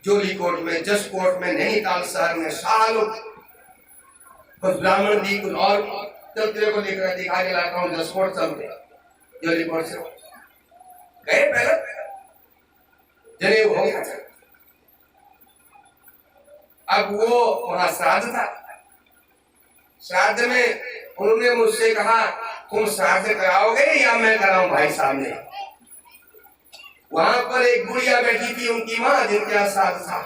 [SPEAKER 1] जोली कोट में, जस कोट में, नैनीताल शहर में सालों कुछ ब्राह्मण भी, कुछ और चलते को दिखा के लाता हूँ। जस कोट चलते जोली कोट से गए पहले जने हो गया। अब वो वहां श्राद्ध था। श्राद्ध में उन्होंने मुझसे कहा तुम श्राद्ध कराओगे या मैं कराऊं भाई साहब ने। वहां पर एक बुढ़िया बैठी थी, उनकी माँ, जिनके श्राद्ध था।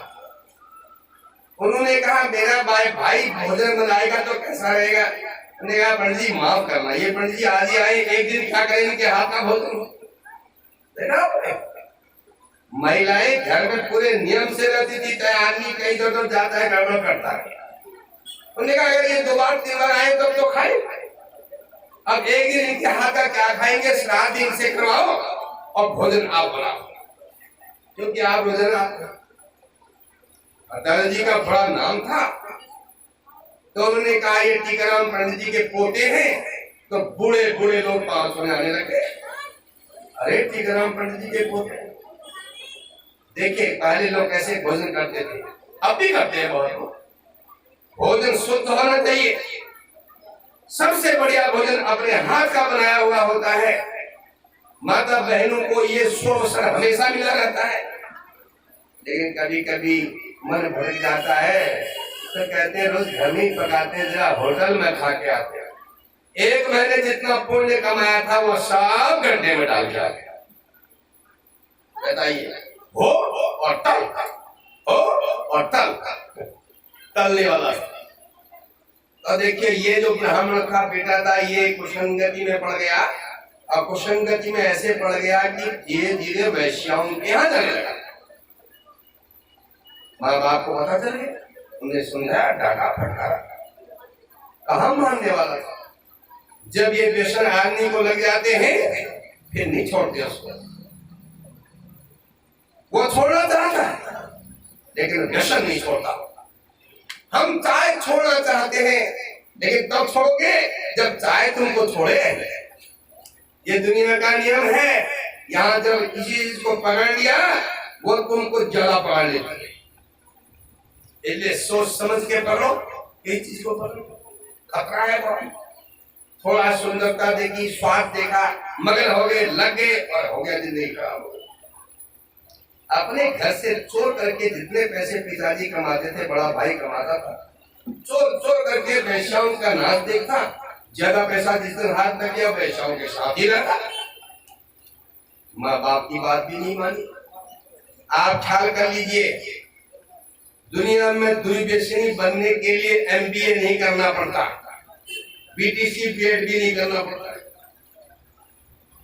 [SPEAKER 1] उन्होंने कहा मेरा भाई भोजन बनाएगा तो कैसा रहेगा। उन्होंने कहा पंडित जी माफ करना, ये पंडित जी आज ही आए, एक दिन क्या करें इनके हाथ का भोजन। देखा महिलाएं घर में पूरे नियम से रहती थी, चाहे आदमी कहीं इधर जाता है गड़बड़ करता है। उन्होंने कहा अगर ये 2 बार 3 बार आए तब तो खाए। अब एक दिन इनके हाथ का क्या खाएंगे, श्राद्ध इनसे करवाओ और भोजन आप बनाओ, क्योंकि आप भोजन दादाजी का बड़ा नाम था। तो उन्होंने कहा ये टीकाराम पंडित जी के पोते हैं। तो बूढ़े बूढ़े लोग पांव छूने आने लगे। अरे टीकाराम पंडित जी के पोते। देखिए पहले लोग कैसे भोजन करते थे, अब भी करते हैं बहुत। भोजन शुद्ध होना चाहिए। सबसे बढ़िया भोजन अपने हाथ का बनाया हुआ होता है। माता बहनों को ये शुभ अवसर हमेशा मिला रहता है। लेकिन कभी कभी मन भटक जाता है तो कहते हैं रोज घर में पकाते हैं, जरा होटल में खा के आते हैं। 1 महीने जितना पुण्य कमाया था वो सब गड्ढे में डाल के आ गया। बताइए हो और तल, हो और तलने वाला। तो देखिए ये जो ब्राह्मण का बेटा था ये कुसंगति में पड़ गया। और कुसंगति में ऐसे पड़ गया कि धीरे धीरे वैश्याओं के यहाँ जाने लगा। माँ बाप को पता चल गया, उन्हें समझाया, डांटा फटकारा, कहाँ मानने वाला था। जब ये व्यसन आदमी को लग जाते हैं फिर नहीं छोड़ते उसको। वो छोड़ना चाहता है लेकिन व्यसन नहीं छोड़ता। हम चाय छोड़ना चाहते हैं लेकिन तब छोड़ोगे जब चाय तुमको छोड़े। ये दुनिया का नियम है। यहाँ जब किसी चीज को पकड़ लिया वो तुमको ज्यादा पकड़ लेती है। इसलिए सोच समझ के पकड़ो, इस चीज को पकड़ो। खतरा है बहुत। थोड़ा सुंदरता देखी, स्वाद देखा, मगन हो गए, लग गए और हो गया जिंदगी खराब हो गई। अपने घर से चोर करके जितने पैसे पिताजी कमाते थे, बड़ा भाई कमाता था, चोर चोर करके वैश्याओं का नाच देखा। ज्यादा पैसा जिस दिन हाथ न किया वैश्याओं के साथ ही रहता। माँ बाप की बात भी नहीं मानी। आप ख्याल कर लीजिए, दुनिया में दुर्व्यसनी बनने के लिए MBA नहीं करना पड़ता, BTC BEd भी नहीं करना पड़ता।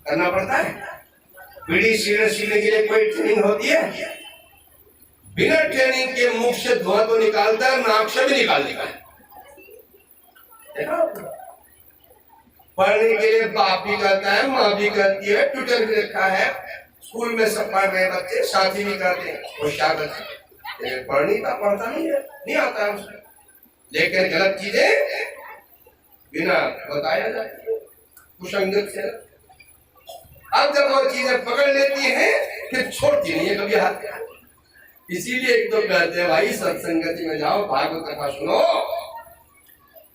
[SPEAKER 1] करना पड़ता है? बीड़ी सिगरेट सीखने के लिए कोई ट्रेनिंग होती है? बिना ट्रेनिंग के मुख से धुआं तो निकालता है, नाक से भी निकाल देता है। पढ़ने के लिए बाप भी करता है, माँ भी करती है, ट्यूटर भी रखा है, स्कूल में सब पढ़ रहे बच्चे, साथी भी करते हैं, होशियार बच्चे। लेकिन पढ़ने का पढ़ता नहीं है, नहीं आता है उसको। लेकिन गलत चीजें बिना बताया जाती है, कुसंगत से। अब जब वो चीजें पकड़ लेती हैं फिर छोड़ती नहीं है कभी हाथ। इसीलिए एक तो कहते हैं भाई सत्संगति में जाओ, भागवत कथा सुनो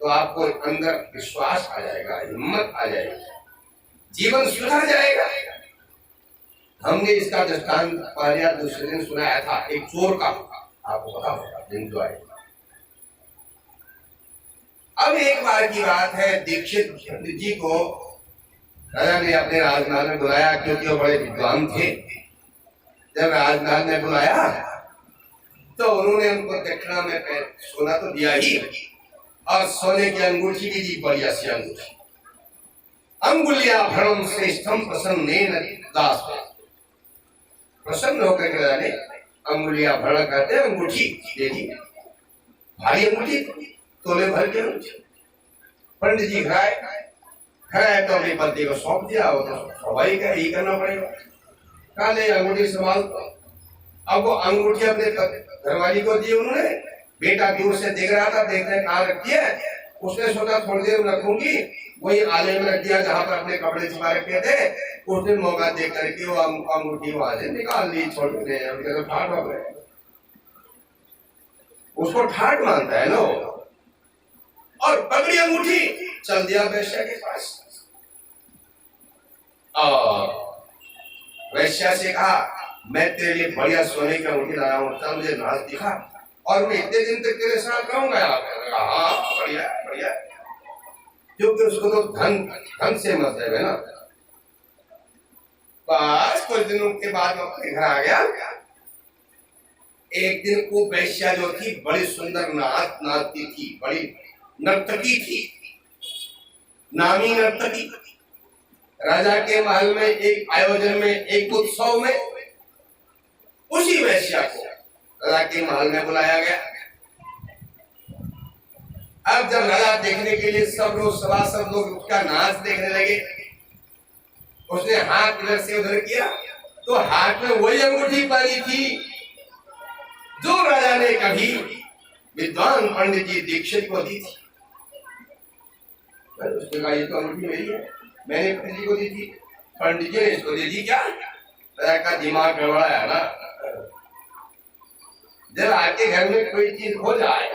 [SPEAKER 1] तो आपको अंदर विश्वास आ जाएगा, हिम्मत आ जाएगी, जीवन सुधर जाएगा। हमने इसका दृष्टांत पहले दूसरे दिन सुनाया था, एक चोर का, आपको पता होगा दिन जो आएगा। अब एक बार की बात है, दीक्षित जी को राजा ने अपने राजमहल में बुलाया, क्योंकि वो बड़े विद्वान थे। जब राजमहल में बुलाया तो उन्होंने उनको दक्षिणा में सोना तो दिया ही, और सोने की अंगूठी की दी, बढ़िया सी अंगूठी। अंगुल्याभरणं श्रेष्ठं प्रसन्नेन दास। प्रसन्न होकर के राजा ने अंगुल्याभरण कहते हैं, अंगूठी दे दी, भारी अंगूठी, तोले भर के अंगूठी। पंडित जी खराए तो अपनी पत्नी को सौंप दिया। वो तो भाई का ही करना पड़ेगा, काले अंगूठी संभाल। अब वो अंगूठी अपने घरवाली को दी उन्होंने। बेटा दूर से देख रहा था, देखने कहाँ रखती है, उसने सोचा थोड़ी देर रखूंगी, वही आले में रख दिया जहाँ पर अपने कपड़े छिपा रखे थे। उस दिन मौका देख करके वो अंगूठी वहां से निकाल ली, छोटे तो ठाठ हो गए। उसको ठाट मानता है ना, और पकड़ी अंगूठी चल दिया वैश्या के पास और वैश्या से कहा मैं तेरे लिए बढ़िया सोने की अंगूठी लाया हूं, चल मुझे नाच दिखा और मैं इतने दिन तक तेरे साथ रहूंगा। हाँ बढ़िया बढ़िया, क्योंकि उसको तो धन से मतलब है ना। बस कुछ दिनों के बाद मैं अपने घर आ गया। एक दिन वो वैश्या जो थी बड़ी सुंदर नाचती थी, बड़ी नर्तकी थी, नामी नर्तकी। राजा के महल में एक आयोजन में, एक उत्सव में उसी वैश्या को राजा के महल में बुलाया गया। अब जब राजा देखने के लिए सब लोग उसका नाच देखने लगे, उसने हाथ इधर से उधर किया तो हाथ में वही अंगूठी पहनी थी जो राजा ने कभी विद्वान पंडित जी दीक्षित को दी थी। उसने कहा ये तो अंगूठी मेरी है, मैंने पंडित जी को दी थी, पंडित जी ने इसको दे दी क्या? राजा का दिमाग गड़बड़ाया ना। जब आपके घर में कोई चीज हो जाए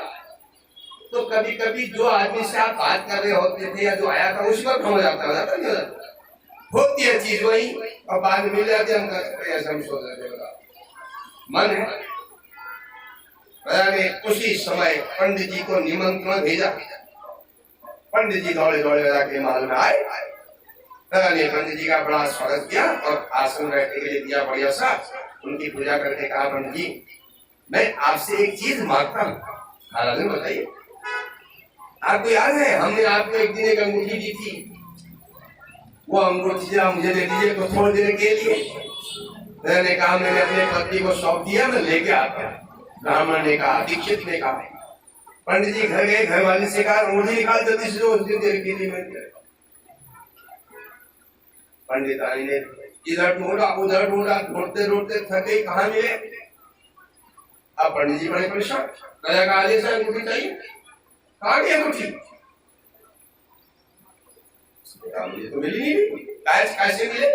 [SPEAKER 1] तो कभी कभी जो आदमी से आप बात कर रहे होते थे या जो आया था उसी वक्त हो जाता है, होती है चीज वही और बाद में मिल जाती है। हम सोच रहे थे मन है। राजा ने उसी समय पंडित जी को निमंत्रण भेजा। पंडित जी दौड़े दौड़े राजा के महल में आए। राजा ने पंडित जी का बड़ा स्वागत किया और आसन बैठने के लिए दिया बढ़िया सा। उनकी पूजा करके कहा पंडित जी मैं आपसे एक चीज मांगता हूँ। राजा बताइए। आपको याद है हमने आपको एक दिन एक अंगूठी दी थी, वो अंगूठी मुझे दे दीजिए तो थोड़ी देर के लिए। मैंने कहा मैंने अपने पति को सौंप दिया, मैं लेके आता। ब्राह्मण ने कहा, दीक्षित ने कहा। पंडित जी घर गए, घर वाले से कहा अंगूठी निकाल जल्दी से, उस दिन देर के लिए मैं। पंडित आई ने इधर ढूंढा उधर ढूंढा, ढूंढते ढूंढते थक गई, कहाँ मिले। अब पंडित जी बड़े परेशान। राजा का आदेश है अंगूठी चाहिए, कहाँ गई अंगूठी? मुझे तो मिली नहीं, कैसे मिले?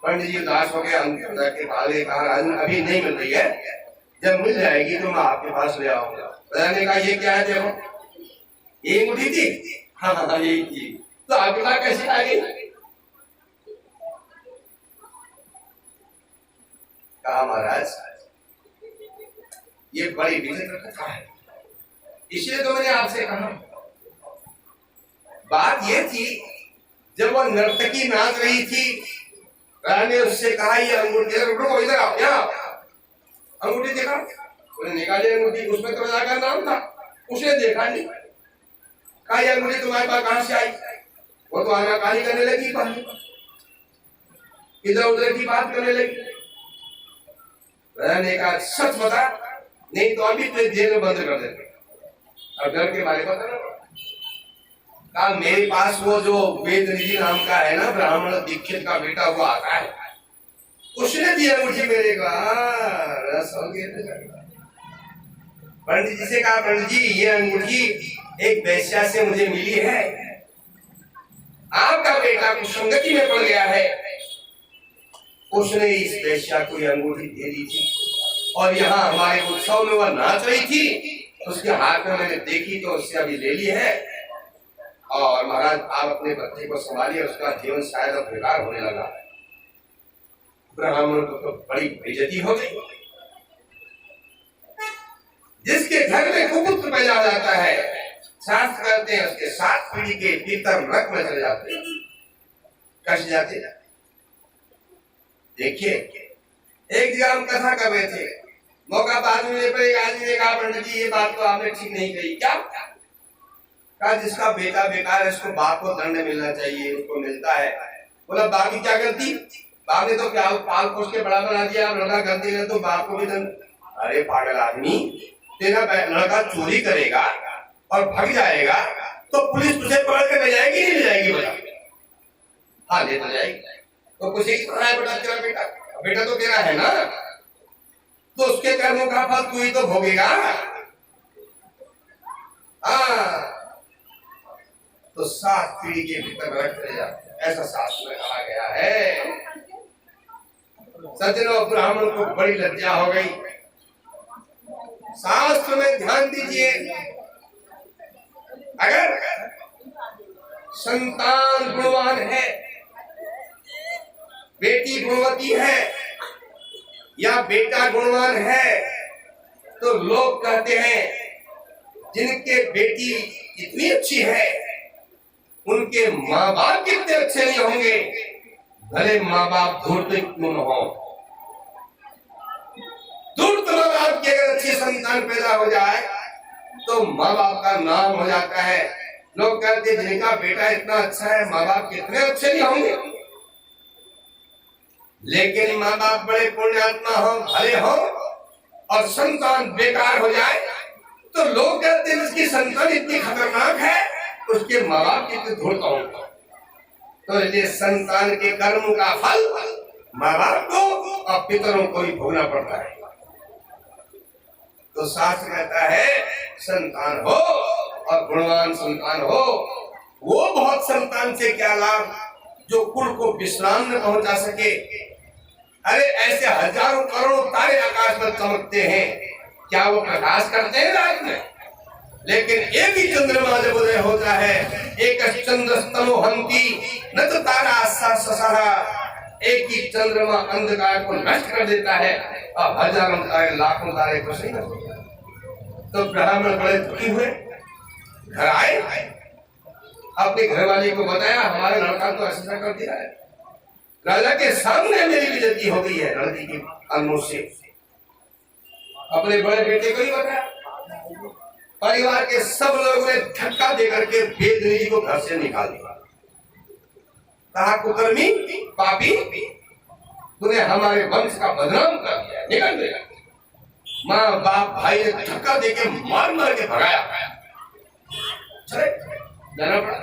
[SPEAKER 1] पंडित जी उदास हो गए, अंदर के भागे कहा अभी नहीं मिल रही है, जब मिल जाएगी तो मैं आपके पास ले आऊंगा। राजा ने कहा ये क्या है? देखो ये अंगूठी थी। हाँ हाँ यही थी। तो आपके पास कैसे आ गई? कहा महाराज ये बड़ी विचित्र कथा है, इसलिए तो मैंने आपसे कहा। बात ये थी जब वो नर्तकी नाच रही थी, राजा ने उससे कहा ये अंगूठी रुको, इधर आओ, यहाँ अंगूठी देखा। उसने निकाली अंगूठी, उसमें तो राजा का नाम था। उसने देखा नहीं, कहा ये अंगूठी तुम्हारे पास कहां से आई? वो तो आनाकानी करने लगी, इधर उधर की बात करने लगी। राजा ने कहा सच बता, नहीं तो अभी तो जेल में बंद कर देते। अब डर के मारे बता ना। कहा मेरे पास वो जो वेद निधि नाम का है ना ब्राह्मण दीक्षित का बेटा, वो आता है, उसने दिया अंगूठी मेरे को। पंडित जी से कहा पंडित जी ये अंगूठी एक वैश्या से मुझे मिली है, आपका बेटा कुछ संगति में पड़ गया है, उसने इस वैश्या को ये अंगूठी दे दी थी और यहाँ हमारे उत्सव में वह नाच रही थी, उसके हाथ में मैंने देखी तो उससे अभी ले ली है। और महाराज आप अपने बच्चे को संभालिए, उसका जीवन शायद अब बेकार होने लगा है। ब्राह्मण को तो बड़ी बेइज्जती हो गई। जिसके घर में कुपुत्र पैदा हो जाता है, शास्त्र कहते हैं उसके 7 पीढ़ी के भीतर नरक में चले जाते हैं, कस जाते हैं। देखिए एक जगह हम कथा कर रहे थे, मौका बाद में एक आदमी ने कहा पंडित जी ये बात तो आपने ठीक नहीं कही। क्या? कहा जिसका बेटा बेकार है उसको बाप को दंड मिलना चाहिए, उसको मिलता है। बोला बाप की क्या गलती? बाप ने तो क्या पाल पोस के बड़ा बना दिया, लड़का गलती है तो बाप को भी दंड। अरे पागल आदमी, तेरा लड़का चोरी करेगा और भाग जाएगा तो पुलिस तुझे पकड़ के ले जाएगी नहीं ले जाएगी? बोला हाँ ले तो जाएगी। तो कुछ ही है बेटा, तेरा बेटा बेटा तो तेरा है ना, तो उसके कर्मों का फल तू ही तो भोगेगा। हाँ तो 7 पीढ़ी के भीतर नरक चले जाते हैं, ऐसा शास्त्र में कहा गया है। सज्जनों ब्राह्मण को बड़ी लज्जा हो गई। शास्त्र में ध्यान दीजिए, अगर संतान गुणवान है, बेटी गुणवती है या बेटा गुणवान है, तो लोग कहते हैं जिनके बेटी इतनी अच्छी है उनके माँ बाप कितने अच्छे नहीं होंगे, भले माँ बाप धूर्त क्यों न हो। धूर्त माँ बाप की अगर अच्छी संतान पैदा हो जाए तो माँ बाप का नाम हो जाता है। लोग कहते हैं जिनका बेटा इतना अच्छा है माँ बाप कितने अच्छे नहीं होंगे। लेकिन माँ बाप बड़े पुण्यात्मा हो, भले हो, और संतान बेकार हो जाए तो लोग कहते हैं इसकी संतान इतनी खतरनाक है, उसके माँ बाप कितने धूर्त होंगे। तो इसलिए संतान के कर्म का फल माँ बाप को और पितरों को ही भोगना पड़ता है। तो शास्त्र कहता है संतान हो और गुणवान संतान हो, वो बहुत संतान से क्या लाभ जो कुल को विश्राम न पहुंचा सके। अरे ऐसे हजारों करोड़ों तारे आकाश में चमकते हैं, क्या वो प्रकाश करते हैं रात में? लेकिन एक ही चंद्रमा जब उदय होता है, एक चंद्रस्तमोहंती न तो तारा ससहा, एक ही चंद्रमा अंधकार को नष्ट कर देता है और हजारों तारे लाखों तारे को सही कर देता है। तो ब्राह्मण बड़े दुखी हुए, घर आए, अपने घरवाली को बताया हमारा लड़का तो ऐसा कर दिया है, राजा के सामने मेरी बेइज्जती हो गई है लड़की की अनमोल से। अपने बड़े बेटे को ही बताया, परिवार के सब लोगों ने धक्का देकर के वेदनी जी को घर से निकाल दिया। कहा कुकर्मी पापी, तूने हमारे वंश का बदनाम कर दिया, निकल गया। माँ बाप भाई ने धक्का देके मार मार के भगाया, चले जाना पड़ा।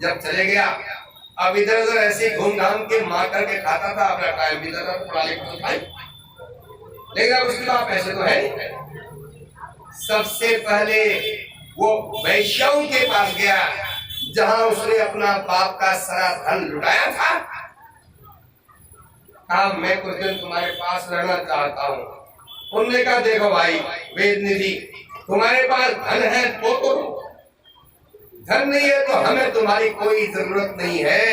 [SPEAKER 1] जब चले गया, अब इधर उधर ऐसे घूम घाम के मार करके खाता था, अपना टाइम भी था, पढ़ा लिखा था, लेकिन अब उसके बाद पैसे तो है नहीं। सबसे पहले वो वैश्यों के पास गया जहां उसने अपना बाप का सारा धन लुटाया था। कहा मैं कुछ दिन तुम्हारे पास रहना चाहता हूँ। उन्होंने कहा देखो भाई वेद निधि, तुम्हारे पास धन है तो धन नहीं है तो हमें तुम्हारी कोई जरूरत नहीं है।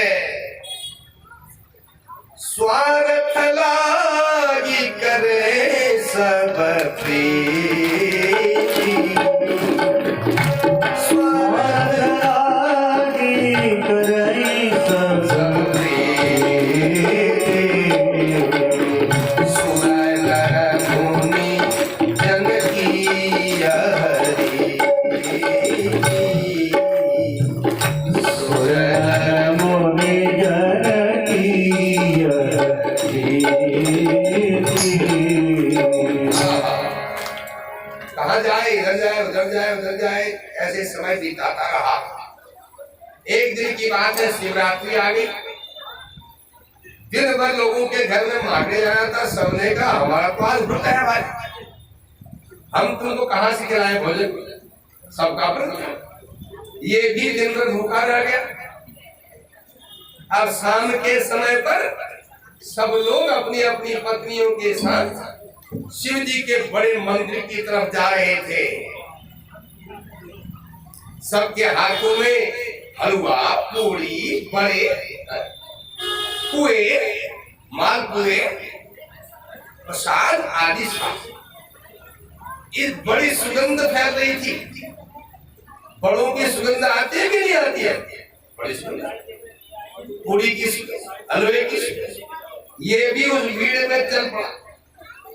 [SPEAKER 1] स्वार्थ लागी करे सब प्रीति,
[SPEAKER 2] स्वार्थ लागी करे सब
[SPEAKER 1] प्रीति, सुनय नर मुनि जन की हरि,
[SPEAKER 2] सुनय मुनि जन की
[SPEAKER 1] कहाँ जाए, इधर जाए उधर जाए उधर जाए, ऐसे समय बीताता रहा। एक दिन की बात है, शिवरात्रि आ गई। दिन भर लोगों के घर में मारने जाना था, सबने कहा हमारा तो आज व्रत है भाई, हम तुमको कहाँ से खिलाएं भोजन, सबका व्रत है। ये भी दिन भर भूखा रह गया। अब शाम के समय पर सब लोग अपनी अपनी पत्नियों के साथ शिव जी के बड़े मंदिर की तरफ जा रहे थे। सबके हाथों में हलवा, पूड़ी, बड़े पुए, मालपुए, प्रसाद आदि था। इस बड़ी सुगंध फैल रही थी। बड़ों की सुगंध आती है कि नहीं आती है? बड़ी सुगंध आती है, पूड़ी की सुगंध, हलवे की सुगंध। ये भी उस भीड़ में चल पड़ा।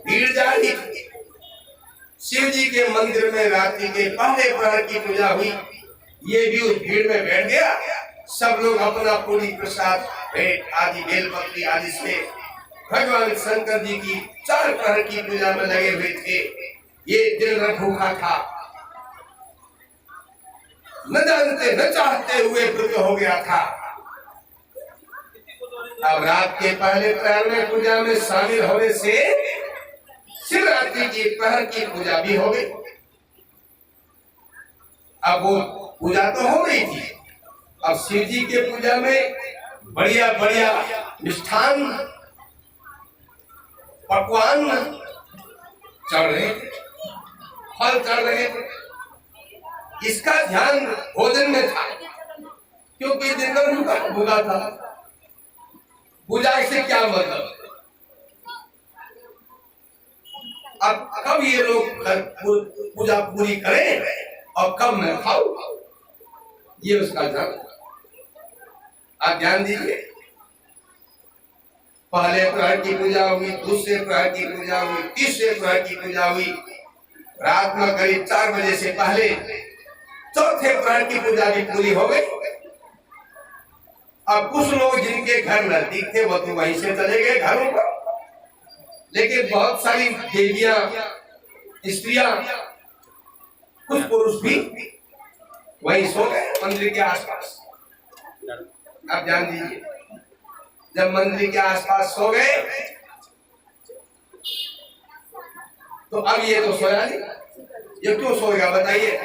[SPEAKER 1] भीड़ जा रही थी। शिव जी के मंदिर में रात्रि के पहले प्रहर की पूजा हुई। ये भी उस भीड़ में बैठ गया। सब लोग अपना पूरी प्रसाद, भेंट आदि, बेलपत्री आदि से भगवान शंकर जी की 4 प्रहर की पूजा में लगे हुए थे। ये दिन भर भूखा था, न जानते न चाहते हुए व्रत हो गया था। अब रात के पहले प्रहर में पूजा में शामिल होने से शिवरात्रि की प्रहर की पूजा भी हो गई। अब वो पूजा तो हो रही थी, अब शिव जी के पूजा में बढ़िया बढ़िया मिष्ठान, पकवान चढ़ रहे थे, फल चढ़ रहे थे। इसका ध्यान भोजन में था, क्योंकि दिन भर भूखा था। पूजा से क्या मतलब? अब कब ये लोग पूजा पूरी करें और कब मैं खाऊं, ये उसका ध्यान। आप ध्यान दीजिए, पहले प्रहर की पूजा हुई, दूसरे प्रहर की पूजा हुई, तीसरे प्रहर की पूजा हुई, रात में करीब 4 बजे से पहले चौथे प्रहर की पूजा भी पूरी हो गई। अब कुछ लोग जिनके घर नजदीक थे वो तो वहीं से चले गए घरों पर, लेकिन बहुत सारी देवियां, स्त्रियां, कुछ पुरुष भी वहीं सो गए मंदिर के आसपास। आप ध्यान दीजिए, जब मंदिर के आसपास सो गए तो अब ये तो सोया नहीं। ये क्यों सोएगा बताइए?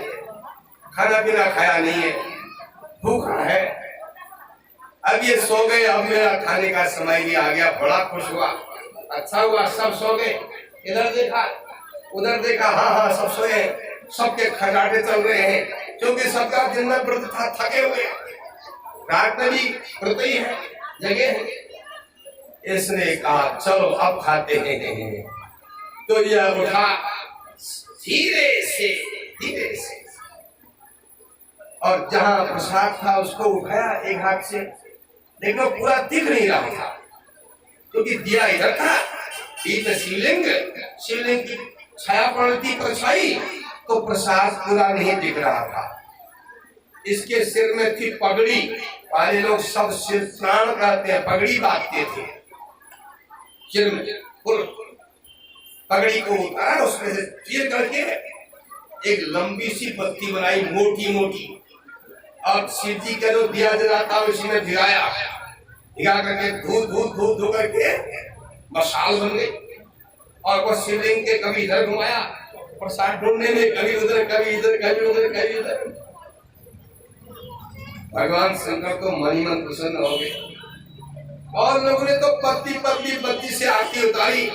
[SPEAKER 1] खाना पीना खाया नहीं है, भूखा है। अब ये सो गए, अब मेरा खाने का समय भी आ गया। बड़ा खुश हुआ, अच्छा हुआ, सब सो गए। इधर देखा उधर देखा, हाँ हाँ सब सोए, सबके खजाटे चल रहे हैं, क्योंकि सबका दिन में व्रत था, थके हुए, रात में भी व्रत ही है, जगह है। इसने कहा चलो अब खाते हैं। तो यह उठा धीरे से और जहां प्रसाद था उसको उठाया एक हाथ से, लेकिन वो पूरा दिख नहीं रहा था, क्योंकि दिया इधर था, इधर शिवलिंग की छाया पड़ती परछाई, तो प्रसाद पूरा नहीं दिख रहा था। इसके सिर में थी पगड़ी, वाले लोग सब सिर प्राण कहते हैं, पगड़ी बांधते थे सिर में, पगड़ी को उतारा, उसमें से चीर करके एक लंबी सी पत्ती बनाई, मोटी मोटी, और शिव जी का जो दिया जलाता उसी में भिगाया, भिगा करके धो करके मशाल बन गई। और वो शिवलिंग के कभी इधर घुमाया प्रसाद ढूंढने में, कभी उधर, कभी इधर, कभी उधर, कभी इधर। भगवान शंकर तो मन ही मन प्रसन्न हो गए, और लोगों ने तो पत्ती से आरती उतारी।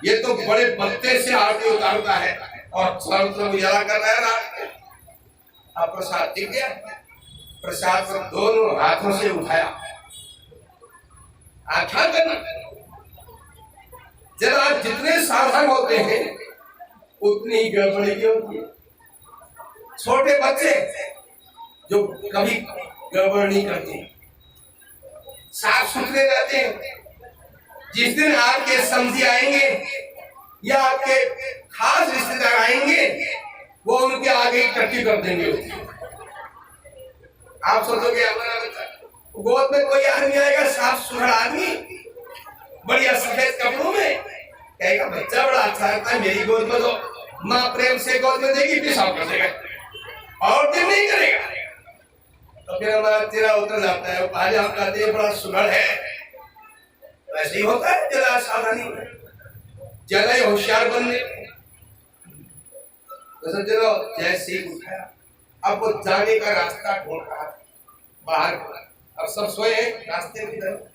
[SPEAKER 1] ये तो बड़े बत्ते से आरती उतारता है और सब उजाला कर रहा है रात में। अब प्रसाद दिख गया, प्रसाद को दोनों हाथों से उठाया। आख्या करना, जरा जितने सावधान होते हैं उतनी ही गड़बड़ी होती है। छोटे बच्चे जो कभी गड़बड़ नहीं करते, साफ सुथरे रहते हैं। जिस दिन आपके समझी आएंगे या आपके खास रिश्तेदार आएंगे, वो उनके आगे इकट्ठी कर देंगे। आप सोचोगे हमारा बच्चा, गोद में कोई आदमी आएगा, साफ सुथरा आदमी, बढ़िया सफेद कपड़ों में, कहेगा बच्चा बड़ा अच्छा लगता है, मेरी गोद में तो माँ प्रेम से गोद में देगी, पेशाब कर देगा और दिन नहीं करेगा। तो फिर हमारा चेहरा उतर जाता है। पहले हम कहते हैं बड़ा सुघड़ है, वैसे ही होता है, जरा सावधानी में, ज्यादा ही होशियार बनने। तो समझो जैसे ही उठाया, अब वो जाने का रास्ता ढूंढ रहा बाहर। अब सब सोए रास्ते की तरफ,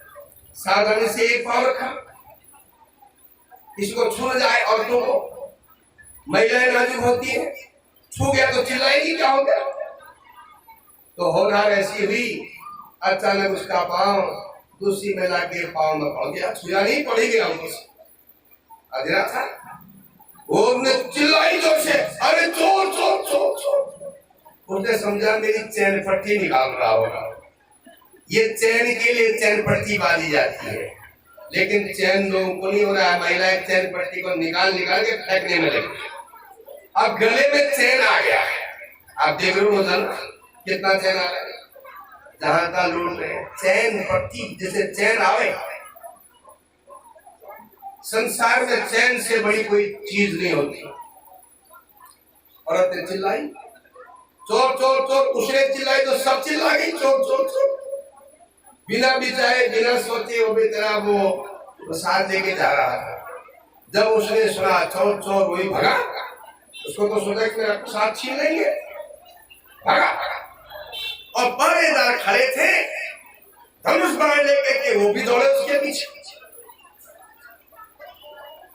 [SPEAKER 1] सावधानी से एक पाँव रखा, किसी को छू न जाए। औरतों को, महिलाएं नाजुक होती है, छू गया तो चिल्लाएगी क्या हो गया। तो होनहार ऐसी हुई, अचानक उसका पाँव दूसरी महिला के पाँव में पड़ गया, छुआ नहीं, पड़ गया हमको। अधेरा था, वो ने चिल्लाई जोर से, अरे चोर चोर चोर चोर। उसने समझा मेरी चैन पट्टी निकाल रहा होगा। ये चैन के लिए चैन पट्टी बांधी जाती है, लेकिन चैन लोगों को नहीं हो रहा है। महिलाएं चैन पट्टी को निकाल के फेंकने में लगी। अब गले में चैन आ गया है, आप देख रहे हो कितना चैन आ रहा है, जहां का लूट रहे हैं। चैन पट्टी जैसे चैन आवे, संसार में चैन से बड़ी कोई चीज नहीं होती। औरत ने चिल्लाई चोर चोर चोर, उसने चिल्लाई तो सब चिल्ला गई चोर चोर चोर। बिना बिचारे, बिना सोचे वो बेचारा वो प्रसाद लेके जा रहा था। जब उसने सुना चोर चोर, वही भगा। उसको तो सोचा कि मेरा प्रसाद छीन लेंगे, भगा। और पहरेदार खड़े थे, धनुष बाण लेकर के वो भी दौड़े उसके पीछे,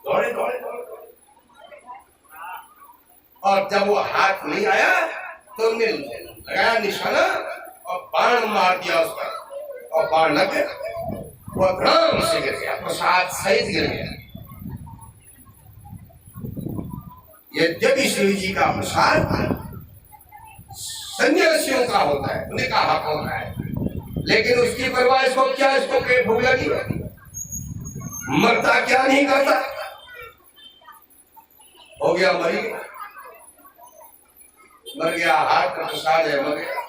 [SPEAKER 1] दौड़े दौड़े दौड़े। और जब वो हाथ नहीं आया तो उन्होंने लगाया निशाना और बाण मार दिया उस पर, और बाण लग गया, वो धड़ाम से गिर गया, प्रसाद सहित गिर गया। यद्यपि शिव जी का प्रसाद सन्यासियों का होता है, उन्हीं का हक होता है, लेकिन उसकी परवाह इसको क्या, इसको पेट भूख लगी, मरता क्या नहीं करता, हो गया मरी गया, मर गया, हाथ का प्रसाद है, मर गया।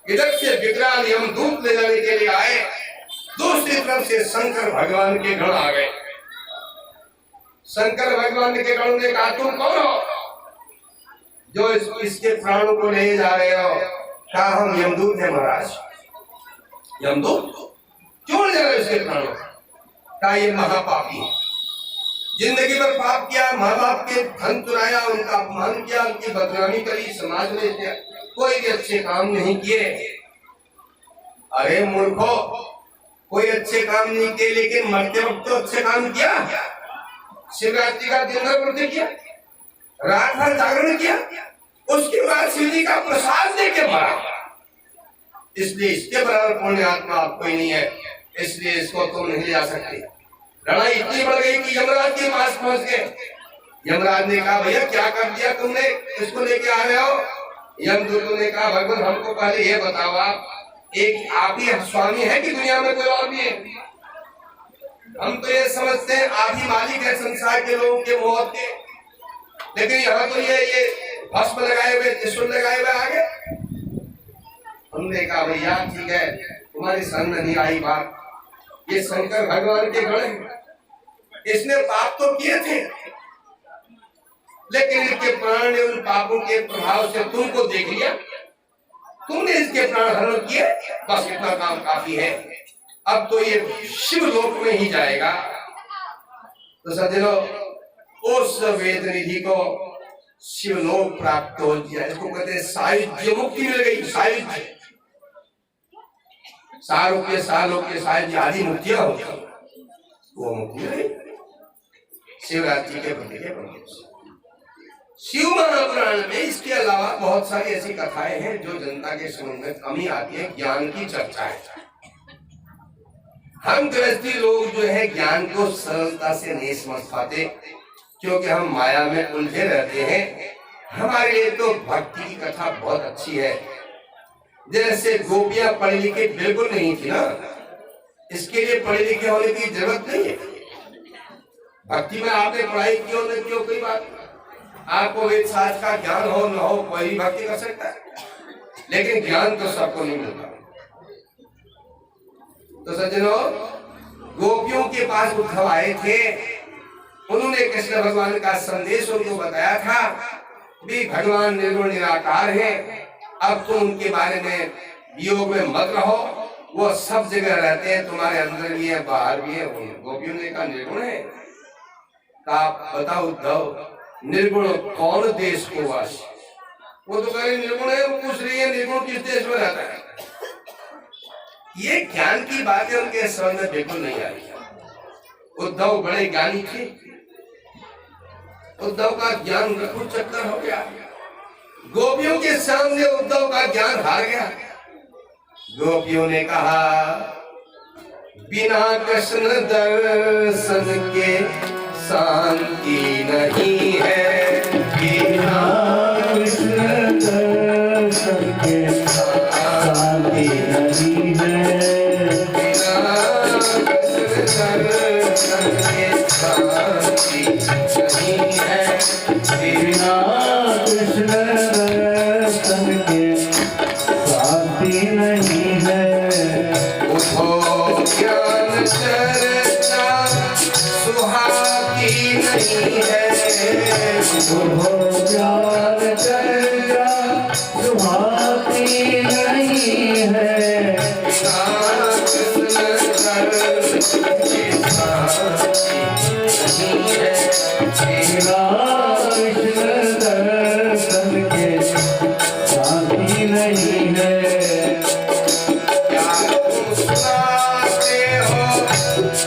[SPEAKER 1] इधर से विकराल यमदूत ले जाने के लिए आए, दूसरी तरफ से शंकर भगवान के गण आ गए। शंकर भगवान के गणों ने कहा तुम कौन हो जो इसके प्राणों को ले जा रहे हो? कहा हम यमदूत हैं महाराज। यमदूत क्यों ले जा रहे हो इसके प्राणों? कहा ये महापापी है, जिंदगी भर पाप किया, माँ बाप के धन चुराया, उनका अपमान किया, उनकी बदनामी करी, समाज में कोई भी अच्छे काम नहीं किए। अरे मूर्खो, कोई अच्छे काम नहीं किए, लेकिन मरते वक्त तो अच्छे काम किया। शिवरात्रि का दिन भर व्रत किया, रात भर जागरण किया, उसके बाद शिव जी का प्रसाद लेके मरा। इसलिए इसके बराबर पुण्य आत्मा आप कोई नहीं है, इसलिए इसको तुम नहीं ले जा सकते। लड़ाई इतनी बढ़ गई कि यमराज के पास पहुंच गए। यमराज ने कहा भैया क्या कर दिया तुमने, इसको लेके आ रहे हो? यमदूतों ने कहा भगवान हमको पहले ये बताओ, आप एक आप ही स्वामी है कि दुनिया में कोई और भी है? हम तो ये समझते हैं आप ही मालिक है संसार के लोगों के मौत के, लेकिन यहाँ तो ये भस्म लगाए हुए, त्रिशूल लगाए हुए आगे। हमने कहा भैया ठीक है, तुम्हारी समझ नहीं आई बात, ये शंकर भगवान के गण हैं, इसने पाप तो किए थे, लेकिन इसके प्राण ने उन पापों के प्रभाव से तुमको देख लिया, तुमने इसके प्राण हरण किए, बस इतना काम काफी है, अब तो ये शिव लोक में ही जाएगा। तो सज्जनों, उस वेद निधि को शिवलोक प्राप्त हो गया, इसको कहते हैं सायुज्य, मुक्ति मिल गई। सायुज्य सारोग्य, सालोक्य, सायुज्य आदि मुक्तियां होती, वो मुक्ति मिल गई शिवरात्रि के व्रत के प्रति। शिव महापुराण में इसके अलावा बहुत सारी ऐसी कथाएं हैं जो जनता के समझ में कमी आती है, ज्ञान की चर्चा है। हम गृहस्थी लोग जो है ज्ञान को सरलता से नहीं समझ पाते, क्योंकि हम माया में उलझे रहते हैं। हमारे लिए तो भक्ति की कथा बहुत अच्छी है। जैसे गोपियां पढ़ी लिखी बिल्कुल नहीं थी ना, इसके लिए पढ़े लिखे होने की जरूरत नहीं है। भक्ति में आपने पढ़ाई की हो न की हो कोई बात, आपको वेद शास्त्र का ज्ञान हो न हो, कोई भी भक्ति कर सकता है, लेकिन ज्ञान तो सबको नहीं मिलता। तो सज्जनों, गोपियों के पास उद्धव आए थे, उन्होंने कृष्ण भगवान का संदेश उनको बताया था भी भगवान निर्गुण निराकार है, अब तुम उनके बारे में वियोग में मत रहो, वो सब जगह रहते हैं, तुम्हारे अंदर भी है बाहर भी है। गोपियों ने कहा निर्गुण है, आप बताओ उद्धव निर्गुण कौन देश को वास? वो तो कह निर्गुण है, वो पूछ रही है निर्गुण किस देश में रहता है। ये ज्ञान की बातें उनके समझ में बिल्कुल नहीं आ रही। उद्धव बड़े ज्ञानी थे, उद्धव का ज्ञान कुछ चक्कर हो गया, गोपियों के सामने उद्धव का ज्ञान हार गया। गोपियों ने कहा बिना कृष्ण दर्शन के शांति नहीं है, बिना
[SPEAKER 2] कृष्ण दर्शन के शांति नहीं है,
[SPEAKER 1] बिना कृष्ण दर्शन के शांति नहीं है,
[SPEAKER 2] बिना कृष्ण दर्शन के शांति नहीं है।
[SPEAKER 1] उठो ज्ञान चर्चा सुहाती नहीं है,
[SPEAKER 2] उठो ज्ञान चर्चा सुहाती नहीं है,
[SPEAKER 1] बिना कृष्ण दर्शन के शांति नहीं है,
[SPEAKER 2] बिना कृष्ण दर्शन के शांति नहीं है।
[SPEAKER 1] क्या तुम सुनाते हो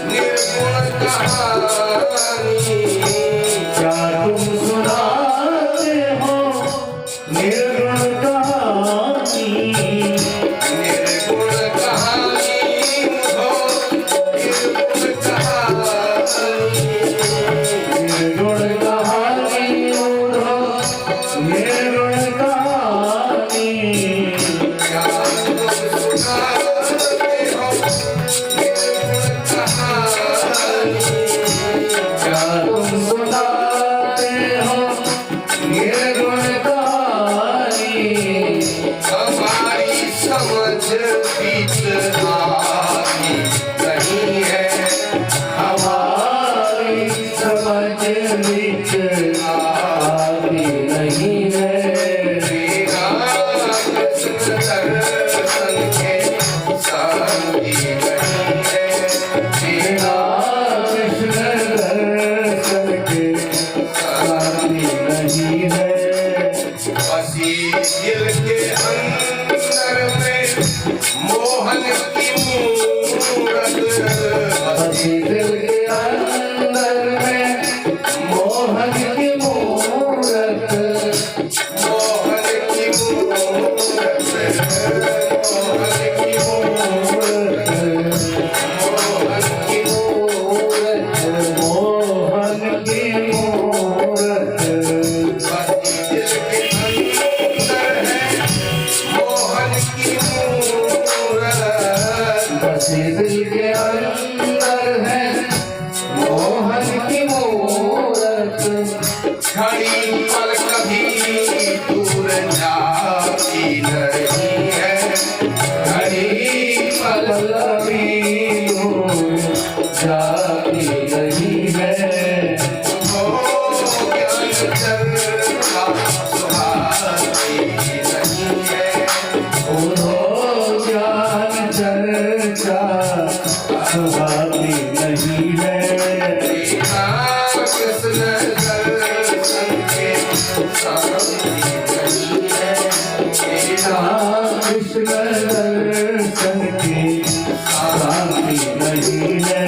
[SPEAKER 1] निर्गुण कहानी,
[SPEAKER 2] क्या तुम सुनाते हो
[SPEAKER 1] दिल के अंदर में मोहन की मूरत,
[SPEAKER 2] बसी दिल के अंदर में मोहन की मूरत,
[SPEAKER 1] मोहन की मूरत, मोहन की मूरत, मोहन की
[SPEAKER 2] मूरत, मोहन की मूरत,
[SPEAKER 1] बसी दिल के अंदर है मोहन की मूरत,
[SPEAKER 2] बसी दिल के अंदर है मोहन की मूरत,
[SPEAKER 1] घड़ी पल कभी दूर जाती नहीं है, घड़ी पल
[SPEAKER 2] कभी दूर जाती नहीं है,
[SPEAKER 1] हो ज्ञान चर्चा सुहाती नहीं है,
[SPEAKER 2] उन्हों ज्ञान चर्चा सुहाती नहीं है,
[SPEAKER 1] कृष्ण दर्शन के शांति नहीं है,
[SPEAKER 2] कृष्ण दर्शन की शांति नहीं है,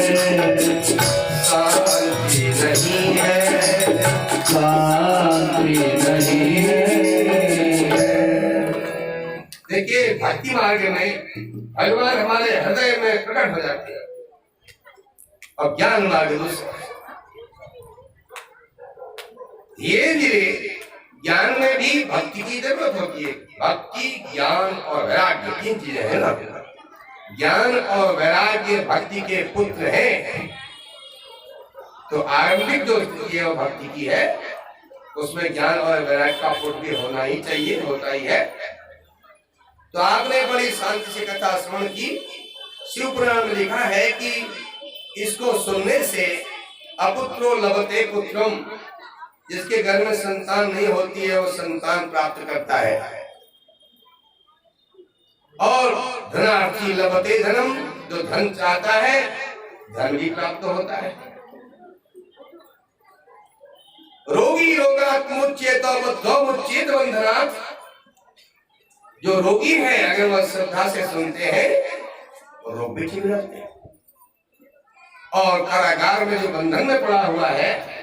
[SPEAKER 1] शांति नहीं है,
[SPEAKER 2] शांति नहीं है।
[SPEAKER 1] देखिए भक्ति मार्ग में भगवान हमारे हृदय में प्रकट हो जाते हैं और ज्ञान मार्ग दूसरा। धीरे धीरे ज्ञान में भी भक्ति की जरूरत होती है। भक्ति, ज्ञान और वैराग्य तीन चीजें हैं ना। ज्ञान और वैराग्य भक्ति के पुत्र हैं। तो आरंभिक जो स्थिति है वो भक्ति की है, उसमें ज्ञान और वैराग्य का पुत्र भी होना ही चाहिए, होता ही है। तो आपने बड़ी शांति से कथा श्रवण की। शिव पुराण में लिखा है कि इसको सुनने से अपुत्रो लभते पुत्रम, जिसके घर में संतान नहीं होती है वो संतान प्राप्त करता है, और धनार्थी लभते धनम, जो धन चाहता है धन भी प्राप्त होता है। रोगी रोगात् मुच्येत बद्धो मुच्येत बंधनात्, जो रोगी है अगर वह श्रद्धा से सुनते हैं तो रोग भी ठीक रहते हैं, और कारागार में जो बंधन में पड़ा हुआ है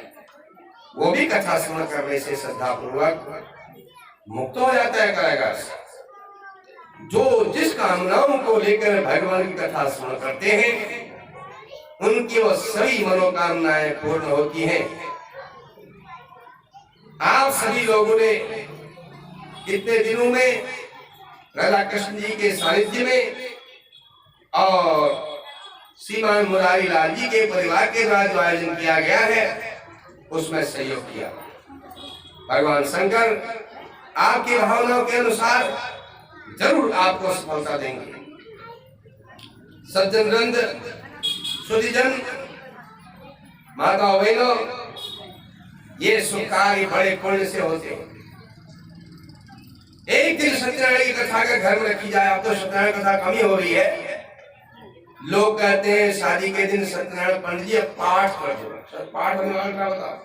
[SPEAKER 1] वो भी कथा श्रवण करने से श्रद्धा पूर्वक मुक्त हो जाता है कारागार से। जो जिस कामनाओं को लेकर भगवान की कथा श्रवण करते हैं उनकी वो सभी मनोकामनाएं पूर्ण होती हैं। आप सभी लोगों ने इतने दिनों में राधा कृष्ण जी के सानिध्य में और श्रीमान मुरारी लाल जी के परिवार के द्वारा जो आयोजन किया गया है उसमें सहयोग किया। भगवान शंकर आपकी भावनाओं के अनुसार जरूर आपको सफलता देंगे। सज्जन वृंद, सुधीजन, माता बहनों, ये शुभ कार्य बड़े पुण्य से होते हैं। एक दिन सत्यनारायण की कथा अगर घर में रखी जाए, अब तो सत्यनारायण कथा कमी हो रही है। लोग कहते हैं शादी के दिन सत्यनारायण पंडित जी पाठ कर दो। पाठ होने वाला क्या बताओ?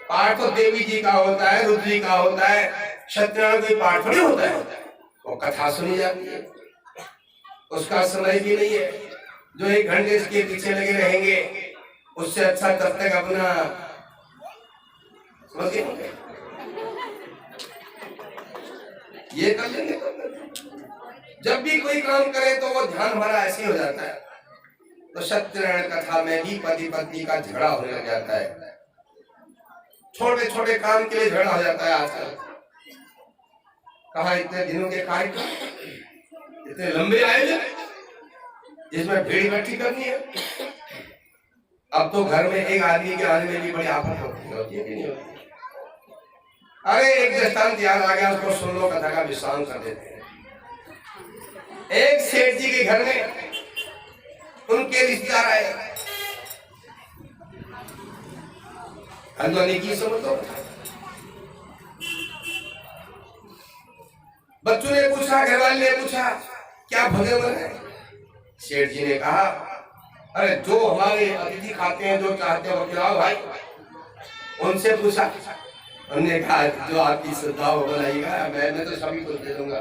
[SPEAKER 1] पाठ तो देवी जी का होता है, रुद्र जी का होता है, सत्यनारायण कोई पाठ थोड़ी होता है। वो कथा सुनी जाती है, उसका समय भी नहीं है। जो 1 घंटे इसके पीछे लगे रहेंगे उससे अच्छा तब तक अपना ये कर लेंगे। जब भी कोई काम करे तो वो ध्यान हमारा ऐसे हो जाता है। तो सत्यनारायण कथा में भी पति पत्नी का झगड़ा होने लग जाता है। छोटे छोटे काम के लिए झगड़ा हो जाता है आजकल। कहा इतने दिनों के कार्यक्रम, इतने लंबे आयोजन, जिसमें भीड़ इकट्ठी करनी है। अब तो घर में एक आदमी के आने में भी बड़ी आफत होती है कि नहीं होती? अरे एक दृष्टांत याद आ गया, उसको सुन लो, कथा का विश्राम कर देते हैं। एक सेठ जी के घर में उनके रिश्तेदार आए। अनजाने की समझ लो। बच्चों ने पूछा, घरवाले ने पूछा, क्या भगे मन है? सेठ जी ने कहा, अरे जो हमारे अतिथि खाते हैं, जो चाहते हैं वो खिलाओ भाई। उनसे पूछा, हमने कहा जो आपकी श्रद्धा हो बनाइएगा, मैं तो सभी कुछ दे दूंगा,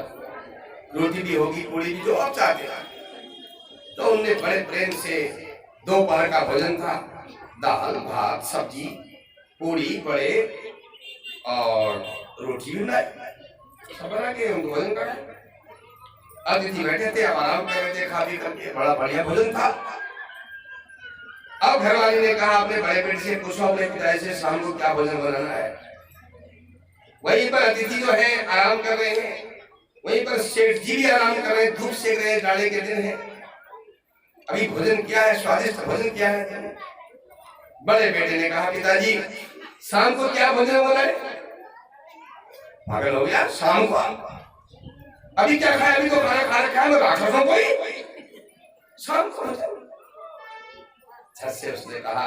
[SPEAKER 1] रोटी भी होगी, पूरी भी, जो आप चाहते हैं। तो उनने बड़े प्रेम से दोपहर का भोजन था, दाल भात सब्जी पूरी बड़े और रोटी भी बनाई, सब बना के उनको भोजन करा। अतिथि बैठे थे, अब आराम कर रहे थे खा पी करके, बड़ा बढ़िया भोजन था। अब घरवाली ने कहा अपने बड़े बेटे से पूछो अपने पिता से शाम को क्या भोजन बनाना है। वहीं पर अतिथि जो है आराम कर रहे हैं, वहीं पर सेठ जी भी आराम कर रहे हैं, धूप सेक रहे हैं, जाड़े के दिन है। अभी भोजन क्या है, स्वादिष्ट भोजन क्या है। बड़े बेटे ने कहा पिताजी शाम को क्या भोजन बना है। पागल हो गया, शाम को अभी क्या खाया, अभी तो खाना खा रखा है, मैं राक्षसों को ही शाम को भोजन। से उसने कहा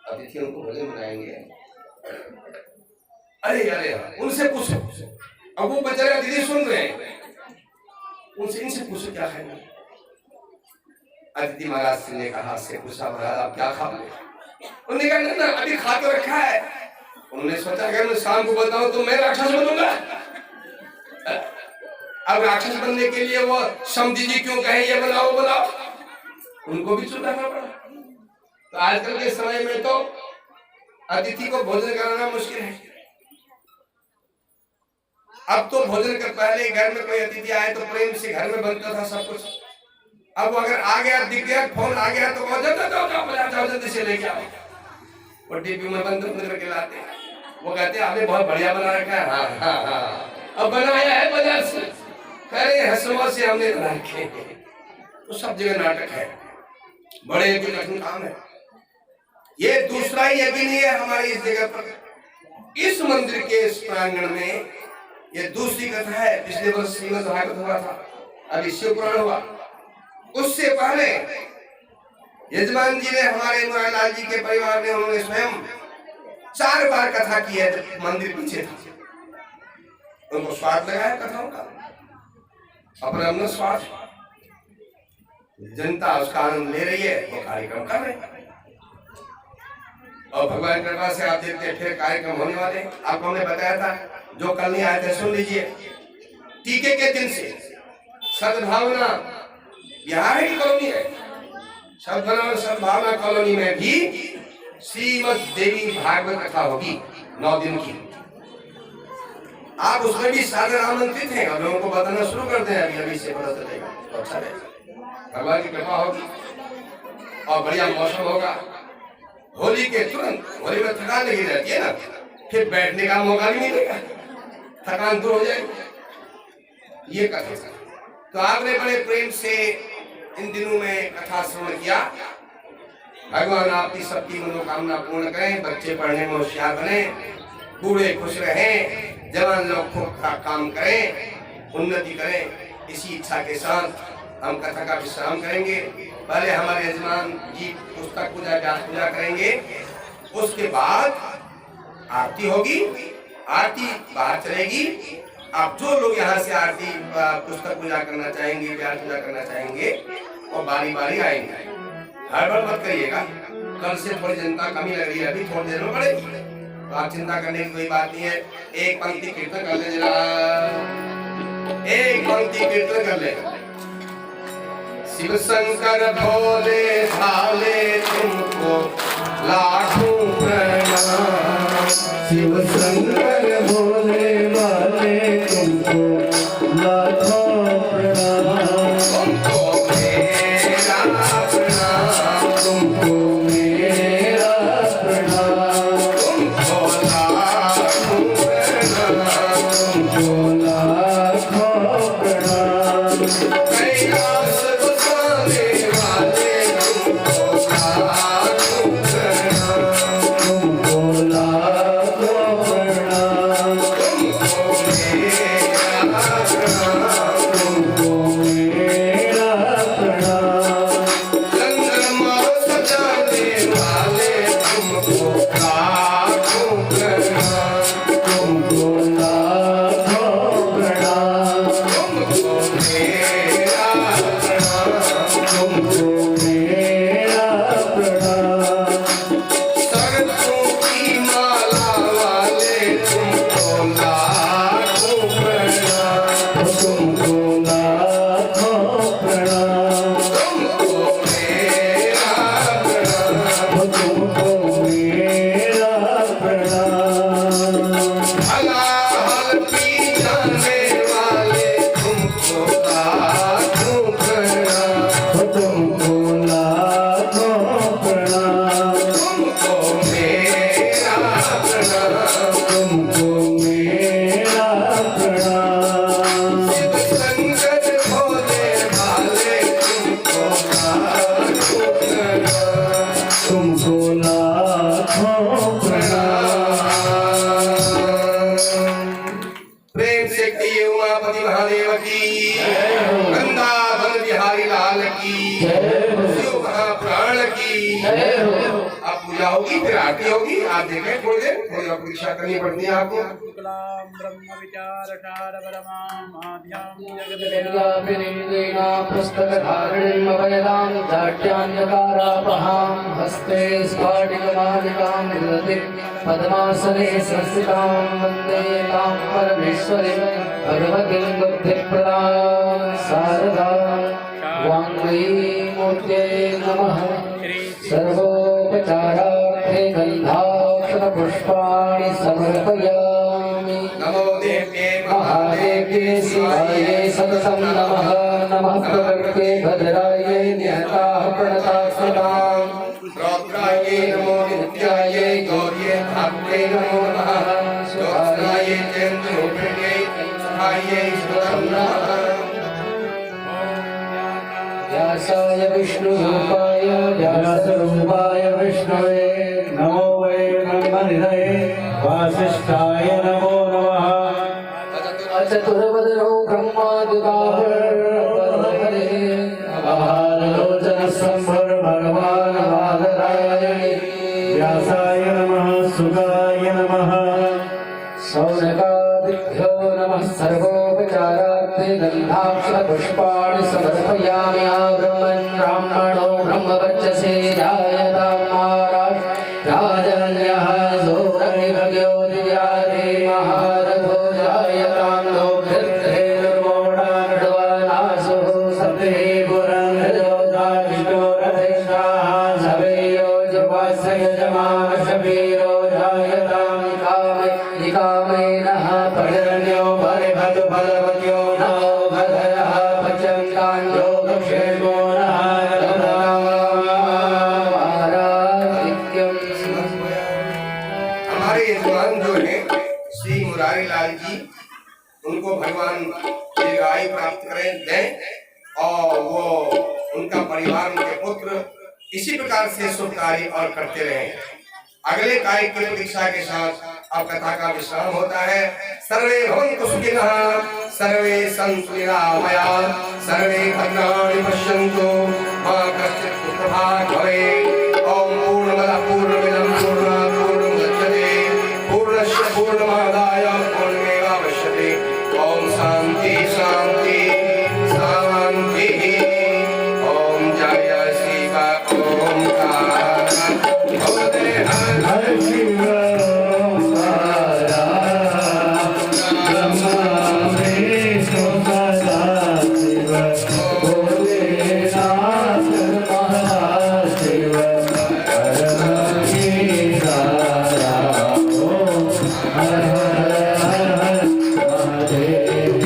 [SPEAKER 1] अतिथियों को भोजन बनाएंगे, अरे अरे उनसे पूछो। अब वो बेचारे अतिथि सुन रहे हैं, उनसे इनसे पूछो क्या खाएंगे। अतिथि महाराज ने कहा से पूछा महाराज आप क्या खाओगे। उन्होंने कहा ना अभी खा तो रखा है। उन्होंने सोचा अगर मैं शाम को बताऊं तो मैं राक्षस बनूंगा। अब राक्षस बनने के लिए वो समझी जी क्यों कहे ये बनाओ बनाओ, उनको भी चुप रहना पड़ा। तो आजकल के समय में तो अतिथि को भोजन कराना मुश्किल है। अब तो भोजन कर पहले घर में कोई अतिथि आए तो प्रेम से घर में बनता था सब कुछ। अब अगर आ गया, दिख गया, फोन आ गया तो जाओ जल्दी से लेके आओ। वो टीवी में बंद करके लाते हैं, वो कहते हैं आपने बहुत बढ़िया बना रखा है। हाँ हाँ हाँ अब बनाया है बाजार से, कह रहे हंसुआ से हमने बना रखे। तो सब जगह नाटक है, बड़े कठिन काम है। ये दूसरा ही यज्ञ नहीं है हमारी इस जगह पर। इस मंदिर के इस प्रांगण में ये दूसरी कथा है। पिछले वर्ष श्रीमद् भागवत हुआ था, अभी शिव पुराण हुआ। उससे पहले यजमान जी ने, हमारे मुरारलाल जी के परिवार ने, उन्होंने स्वयं 4 बार कथा की है जब मंदिर पीछे था। उनको स्वाद लगाया कथाओं का, अपना स्वाद। जनता उसका आनंद ले रही है, वो कार्यक्रम कर रहे हैं। और भगवान कृपा से आप देखते हैं फिर कार्यक्रम होने वाले। आपको हमने बताया था, जो कल नहीं आए थे सुन लीजिए। टीके के दिन से सद्भावना बिहार की कॉलोनी है, सद्भावना कॉलोनी में भी श्रीमद् देवी भागवत कथा होगी 9 दिन की। आप उसमें भी सादर आमंत्रित हैं। अब लोगों को बताना शुरू करते हैं, अभी से पता चलेगा तो अच्छा रहेगा। भगवान की कृपा होगी और बढ़िया मौसम होगा। होली के तुरंत, होली में थकान लगी रहती है ना, फिर बैठने का मौका भी नहीं मिलेगा, थकान दूर हो जाएगी। ये कथा तो आपने बड़े प्रेम से इन दिनों में कथा श्रवण किया। भगवान आपकी सबकी मनोकामना पूर्ण करें, बच्चे पढ़ने में होशियार बने, बूढ़े खुश रहें, जवान लोग खूब काम करें, उन्नति करें। इसी इच्छा के साथ हम कथा का विश्राम करेंगे। पहले हमारे यजमान जी पुस्तक पूजा व्यास पूजा करेंगे, उसके बाद आरती होगी। आरती बाहर चलेगी। आप जो लोग यहाँ से आरती पुस्तक पूजा करना चाहेंगे, व्यास पूजा करना चाहेंगे, और बारी बारी आएंगे। हड़बड़ मत करिएगा, कल से थोड़ी जनता कमी लग रही है, अभी थोड़ी देर में बढ़ेगी, तो आप चिंता करने की कोई बात नहीं है। एक पंक्ति कीर्तन कर ले जरा, एक पंक्ति कीर्तन कर ले। शिव शंकर भोले भाले तुमको लाखों प्रणाम।
[SPEAKER 2] शिव शंकर भोले भाले तुमको लाखों प्रणाम।
[SPEAKER 1] तुमको मेरा प्रणाम,
[SPEAKER 2] तुमको मेरा प्रणाम।
[SPEAKER 1] तुमको लाखों प्रणाम,
[SPEAKER 2] तुमको लाखों प्रणाम।
[SPEAKER 1] कैलाश बसाने वाले तुमको लाखों प्रणाम।
[SPEAKER 2] तुमको लाखों प्रणाम।
[SPEAKER 1] तुमको मेरा प्रणाम। आरती होगी, आप देखें थोड़ी देर प्रतीक्षा करनी पड़ती है आपको।
[SPEAKER 2] हस्ते स्फाटिकमालिकां ददति पद्मासने संस्थितां वन्दे तां परमेश्वरीं भगवतीं बुद्धिप्रदां शारदां वाङ्मयीं मूर्त्यै नमः। सर्वोपचारार्थे गन्धाक्षरपुष्पाणि समर्पयामि।
[SPEAKER 1] नमो देव्ये
[SPEAKER 2] महादेव्ये शिवायै सततं नमः। नमः प्रकृते भद्रायै निहताः प्रणताः सदाम्।
[SPEAKER 1] रौद्रायै नमो नित्यायै गौर्ये धात्रे नमो नमः। ज्योत्स्नायै चन्द्ररूपिण्यै सहायै सुतं नमः।
[SPEAKER 2] व्यासाय विष्णुरूपाय व्यासरूपाय विष्णवे नमो वै ब्रह्मनिधये वासिष्ठाय नमो नमः। चतुर्वदनो ब्रह्मादिबाहुर्वदने अभारलोचन संभ्रमर्वाण वादरायणे व्यासाय नमः सुगाय नमः। सौनकादिभ्यो नमः। सर्वोपचारार्थे गन्धाक्षरपुष्पाणि समर्पयामि। ब्रह्मणो ब्रह्मवर्चसे जायतां महाराज राजन्यः सोरभिभ्यो दिव्यादे महारथो जायतां नो वृद्धेर्मोढाडवनासुः सप्ते पुरन्दरोधाविष्टो रथेशाः सवेयो जुवास्य यजमानशबीरो जायतां निकामेनः पर्जन्यो परिभद् भगवत्यो नो भदयः पचन्तां योगक्षेमो नः
[SPEAKER 1] हमारे यजमान जो है श्री मुरारी लाल जी, उनको भगवान दीर्घायु प्राप्त करें दें और वो उनका परिवार, उनके पुत्र इसी प्रकार से शुभ कार्य और करते रहें। अगले कार्य की प्रतीक्षा के साथ अब कथा का विश्राम होता है। सर्वे भवन्तु सुखिनः, सर्वे सन्तु निरामयाः, सर्वे भद्राणि पश्यन्तु, मा कश्चित् दुःखभाग् भवेत्। ओम पूर्णमदः पूर्णमिदं पूर्णात् पूर्णमुदच्यते पूर्णस्य पूर्णमादाय पूर्णमेवावशिष्यते। ओम शांति शांति शांतिः। ओम जय शिव ओंकार भवते हर
[SPEAKER 2] शिव ब्रह्मा विष्णु सदाशिव भोलेनाथ महाशिव हर हर हर महादेव।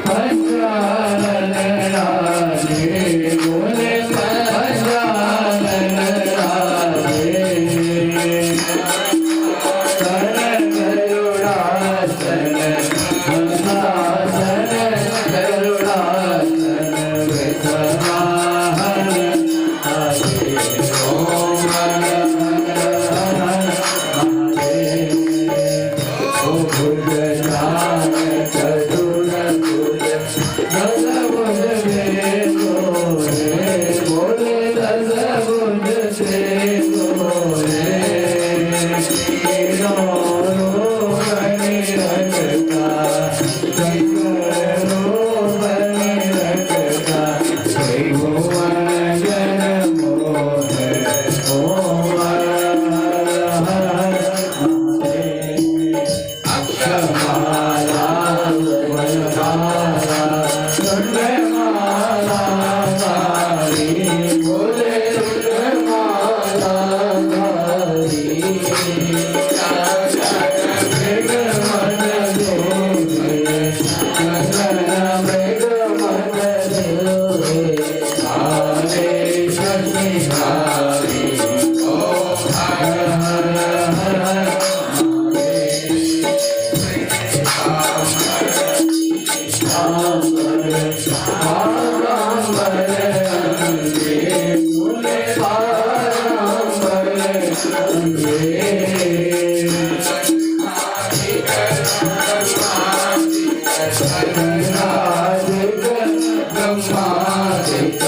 [SPEAKER 2] पंचानन राजे बोले पंचानन राजे करण करुणासन हंसासन करुणासन वृषभाहन हरे ओम हर हर हर महादेव। ओ भुजनाथ चतुर भुज दस भुज देखो रे बोले दस भुज देखो रे तीनों रूप निरखता रूप निरखता त्रिभुवन जन मोह ओम हर हर हर महादेव। अक्षमाला वनमाला रुद्रमाला धारी बोले रुद्रमाला धारी मृगमन दोहे मृगमन दोहे आले शशि धारी ओम हर हर हर ब्रह्मादिक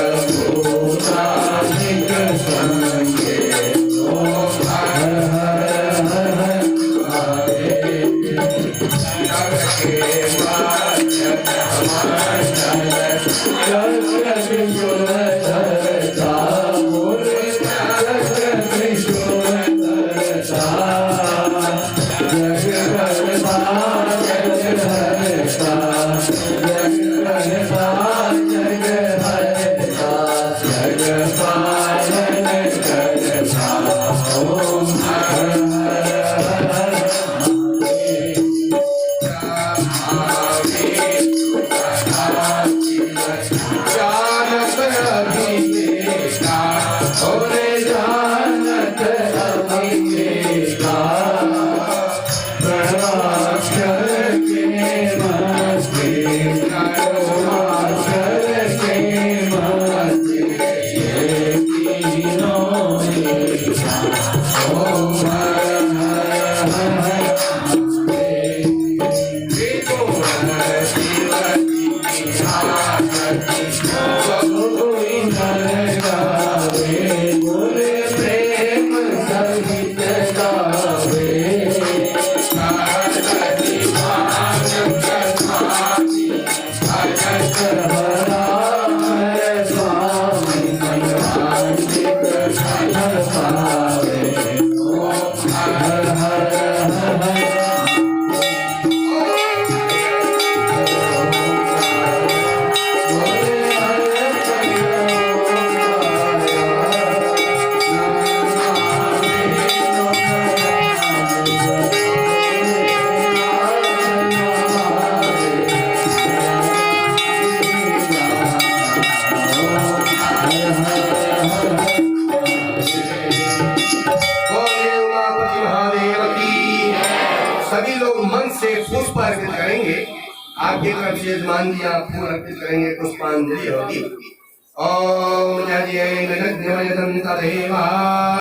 [SPEAKER 2] भोले जानत अमितेगा प्रणवाक्षर के मस्ती प्रणवाक्षर के मस्ती ये तीनों निशान ओम हर हर हर बोले प्रेम सहित गावे स्वामी मनवांचित फल पावे हर हर हर
[SPEAKER 1] बोले उमापति महादेव की। सभी लोग मन से पुष्प अर्पित करेंगे। आपकी तरफ से यजमान जी आप फूल अर्पित करेंगे, पुष्पांजलि होगी। ओम जय जय